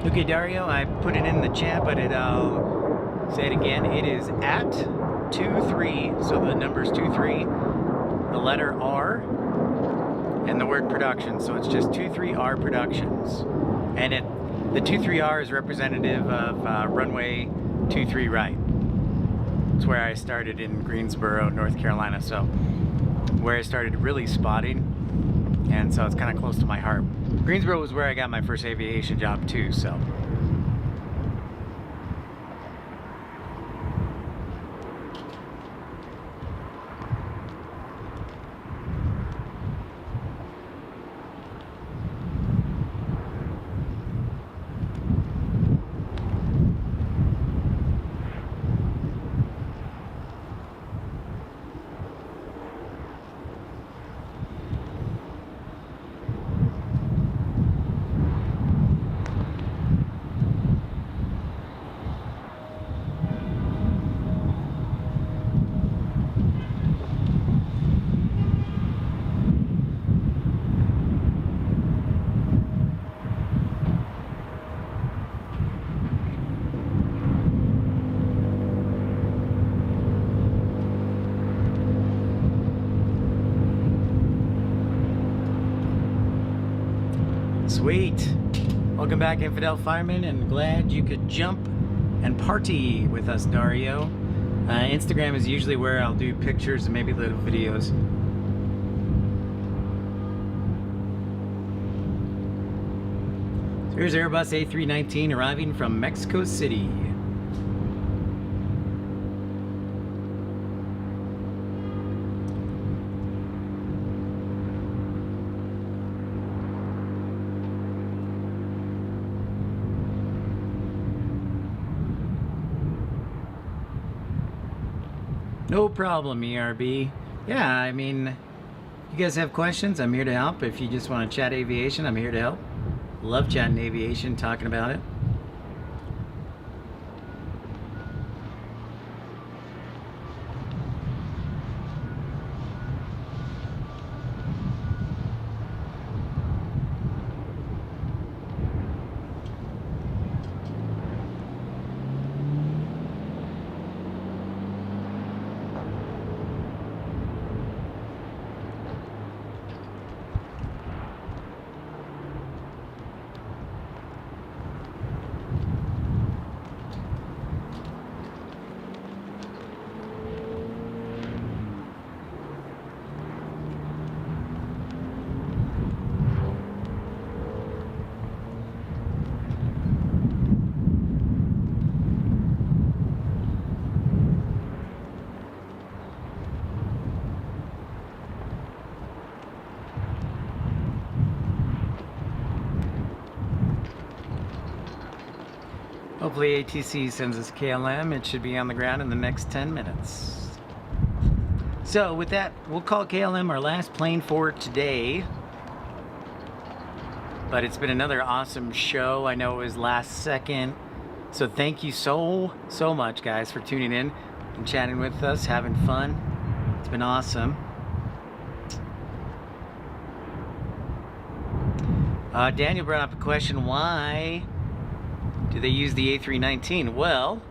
Okay, Dario, I put it in the chat, but I'll say it again. It is at 23, so the number's 23, the letter R, and the word production. So it's just 23R Productions. And the 23R is representative of runway 23 right. It's where I started in Greensboro, North Carolina. So where I started really spotting. And so it's kind of close to my heart. Greensboro was where I got my first aviation job too, so. Sweet. Welcome back, Infidel Fireman, and glad you could jump and party with us, Dario. Instagram is usually where I'll do pictures and maybe little videos. So here's Airbus A319 arriving from Mexico City. No problem, ERB. Yeah, I mean, you guys have questions, I'm here to help. If you just want to chat aviation, I'm here to help. Love chatting aviation, talking about it. Hopefully ATC sends us KLM. It should be on the ground in the next 10 minutes. So with that, we'll call KLM our last plane for today. But it's been another awesome show. I know it was last second. So thank you so much, guys, for tuning in and chatting with us, having fun. It's been awesome. Daniel brought up a question, why do they use the A319? Well,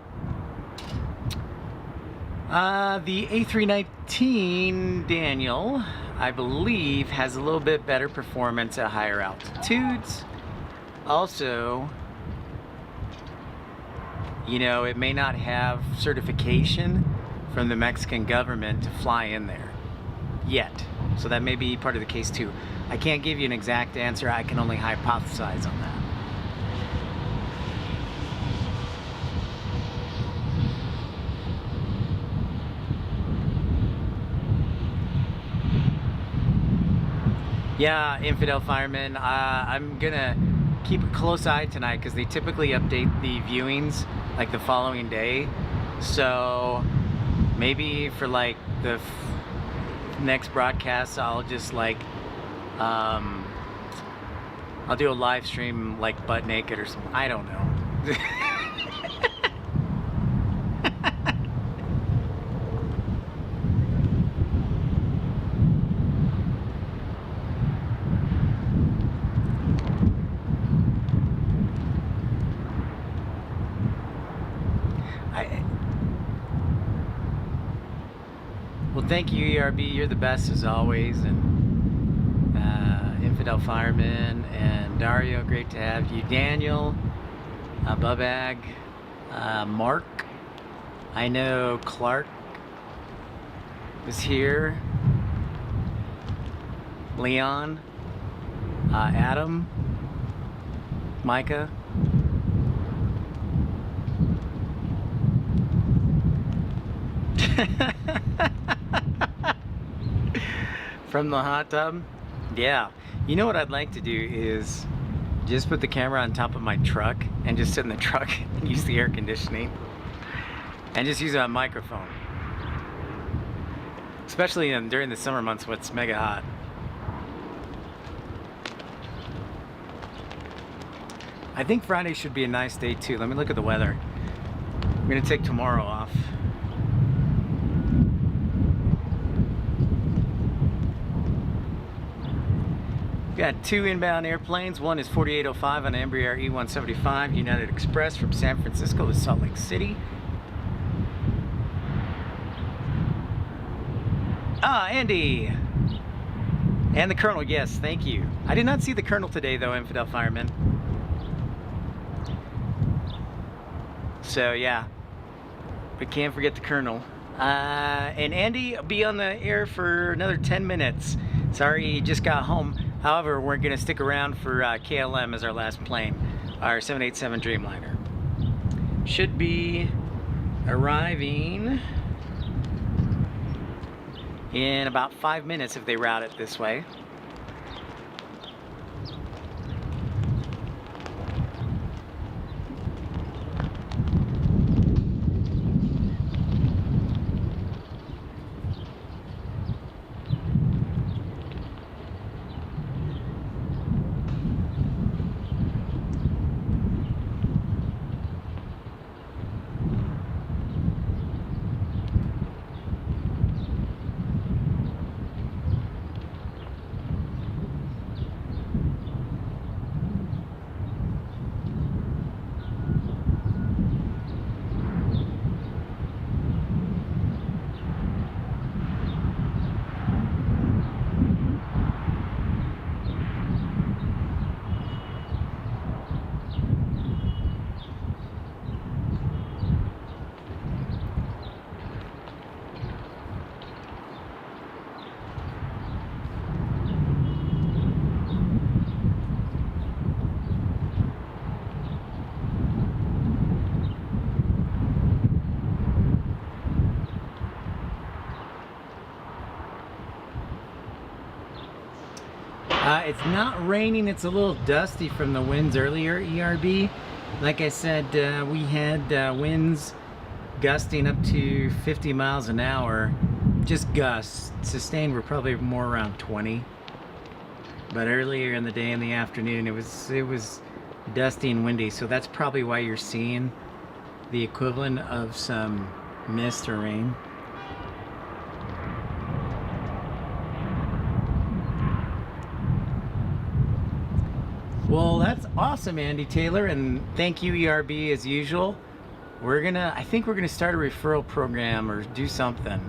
the A319, Daniel, I believe, has a little bit better performance at higher altitudes. Also, you know, it may not have certification from the Mexican government to fly in there yet. So that may be part of the case too. I can't give you an exact answer. I can only hypothesize on that. Yeah, Infidel Fireman, I'm gonna keep a close eye tonight because they typically update the viewings like the following day. So maybe for like the next broadcast, I'll just like, I'll do a live stream like butt naked or something. I don't know. thank you, ERB. You're the best as always. And Infidel Fireman and Dario, great to have you. Daniel, Bubag, Mark. I know Clark was here. Leon, Adam, Micah. From the hot tub? Yeah. You know what I'd like to do is just put the camera on top of my truck and just sit in the truck and use the air conditioning and just use a microphone. Especially during the summer months when it's mega hot. I think Friday should be a nice day too. Let me look at the weather. I'm gonna take tomorrow off. Got 2 inbound airplanes. One is 4805 on Embraer E175 United Express from San Francisco to Salt Lake City. Andy! And the Colonel, yes, thank you. I did not see the Colonel today though, Infidel Fireman. So yeah, but can't forget the Colonel. And Andy will be on the air for another 10 minutes. Sorry, he just got home. However, we're going to stick around for KLM as our last plane, our 787 Dreamliner. Should be arriving in about 5 minutes if they route it this way. It's not raining, it's a little dusty from the winds earlier, ERB. Like I said, we had winds gusting up to 50 miles an hour. Just gusts. Sustained were probably more around 20. But earlier in the day, in the afternoon, it was dusty and windy, so that's probably why you're seeing the equivalent of some mist or rain. Well, that's awesome, Andy Taylor, and thank you, ERB, as usual. I think we're gonna start a referral program or do something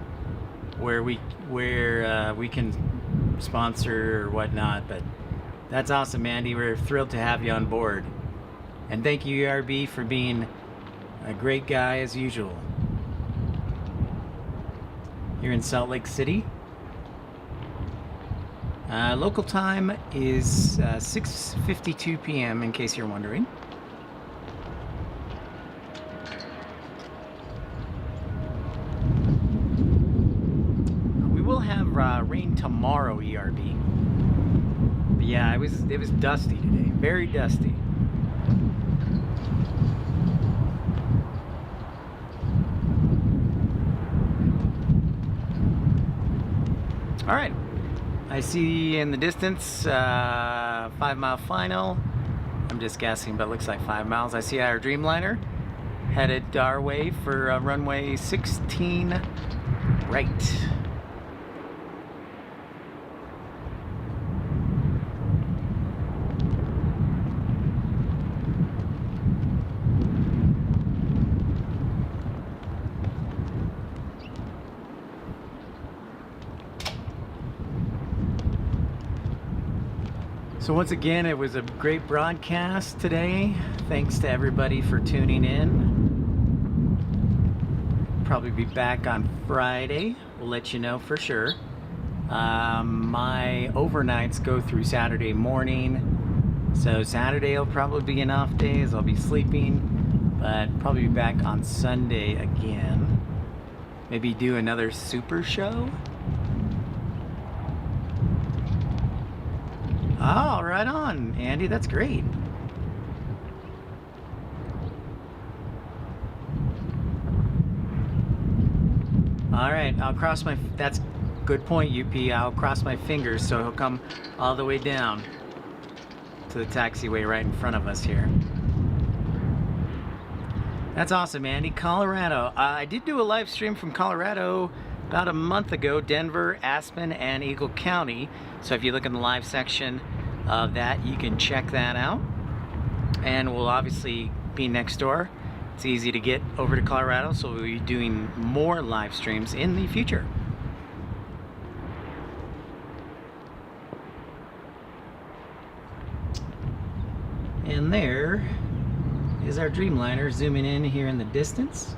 where we can sponsor or whatnot. But that's awesome, Andy. We're thrilled to have you on board, and thank you, ERB, for being a great guy as usual. Here in Salt Lake City. Local time is 6:52 p.m. in case you're wondering. We will have rain tomorrow, ERB. But yeah, it was dusty today, very dusty. All right. I see in the distance 5-mile final. I'm just guessing, but it looks like 5 miles. I see our Dreamliner headed our way for runway 16 right. So once again, it was a great broadcast today. Thanks to everybody for tuning in. Probably be back on Friday. We'll let you know for sure. My overnights go through Saturday morning. So Saturday will probably be an off day as I'll be sleeping. But probably be back on Sunday again. Maybe do another super show. Oh, right on, Andy. That's great. All right, I'll cross my... That's good point, UP. I'll cross my fingers so he'll come all the way down to the taxiway right in front of us here. That's awesome, Andy. Colorado. I did do a live stream from Colorado about a month ago, Denver, Aspen, and Eagle County. So if you look in the live section of that, you can check that out. And we'll obviously be next door. It's easy to get over to Colorado, so we'll be doing more live streams in the future. And there is our Dreamliner zooming in here in the distance.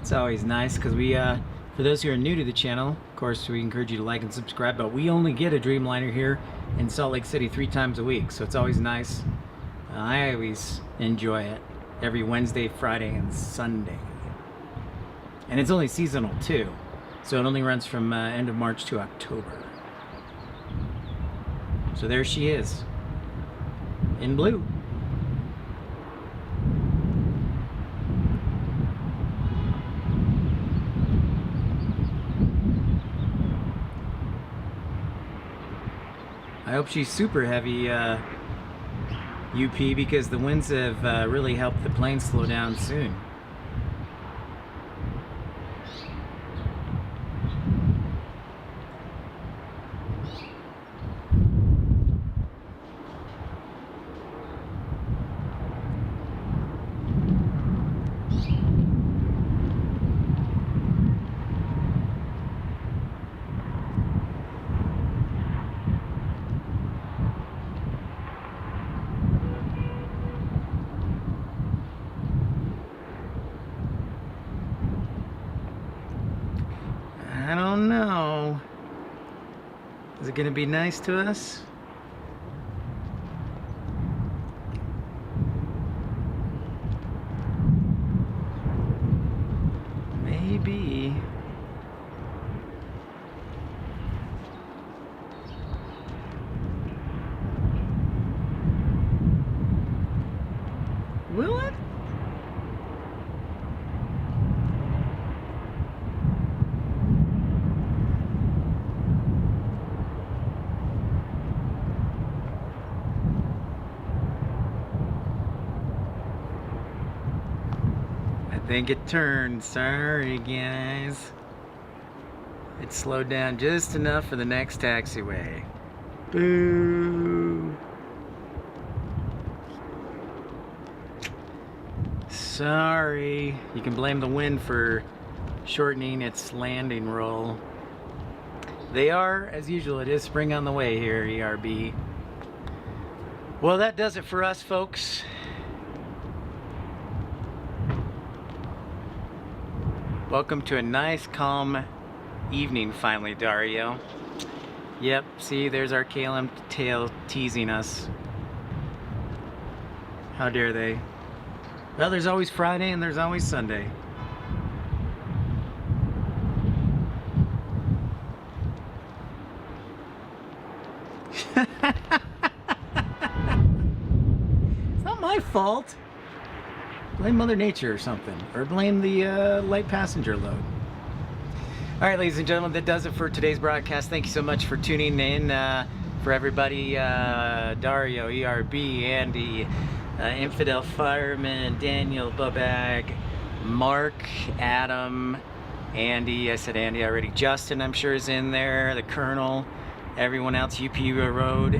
It's always nice because we, for those who are new to the channel, of course, we encourage you to like and subscribe, but we only get a Dreamliner here in Salt Lake City 3 times a week, so it's always nice. I always enjoy it every Wednesday, Friday, and Sunday. And it's only seasonal too, so it only runs from end of March to October. So there she is, in blue. I hope she's super heavy, UP, because the winds have really helped the plane slow down soon. I don't know. Is it going to be nice to us? Maybe. Will it? I think it turned. Sorry, guys. It slowed down just enough for the next taxiway. Boo! Sorry. You can blame the wind for shortening its landing roll. They are, as usual, it is spring on the way here, ERB. Well, that does it for us, folks. Welcome to a nice, calm evening finally, Dario. Yep, see, there's our KLM tail teasing us. How dare they? Well, there's always Friday and there's always Sunday. It's not my fault. Blame Mother Nature or something, or blame the light passenger load. All right, ladies and gentlemen, that does it for today's broadcast. Thank you so much for tuning in. For everybody, Dario, ERB, Andy, Infidel Fireman, Daniel, Bubag, Mark, Adam, Andy. I said Andy already. Justin, I'm sure, is in there. The Colonel, everyone else. UP Railroad.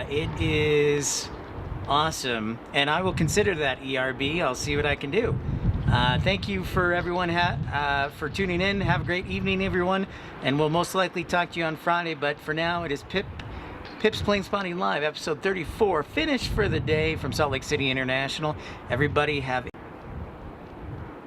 It is awesome, and I will consider that ERB. I'll see what I can do. Thank you for everyone for tuning in. Have a great evening, everyone, and we'll most likely talk to you on Friday. But for now, it is Pip's Plane Spotting Live, episode 34, finished for the day from Salt Lake City International. Everybody have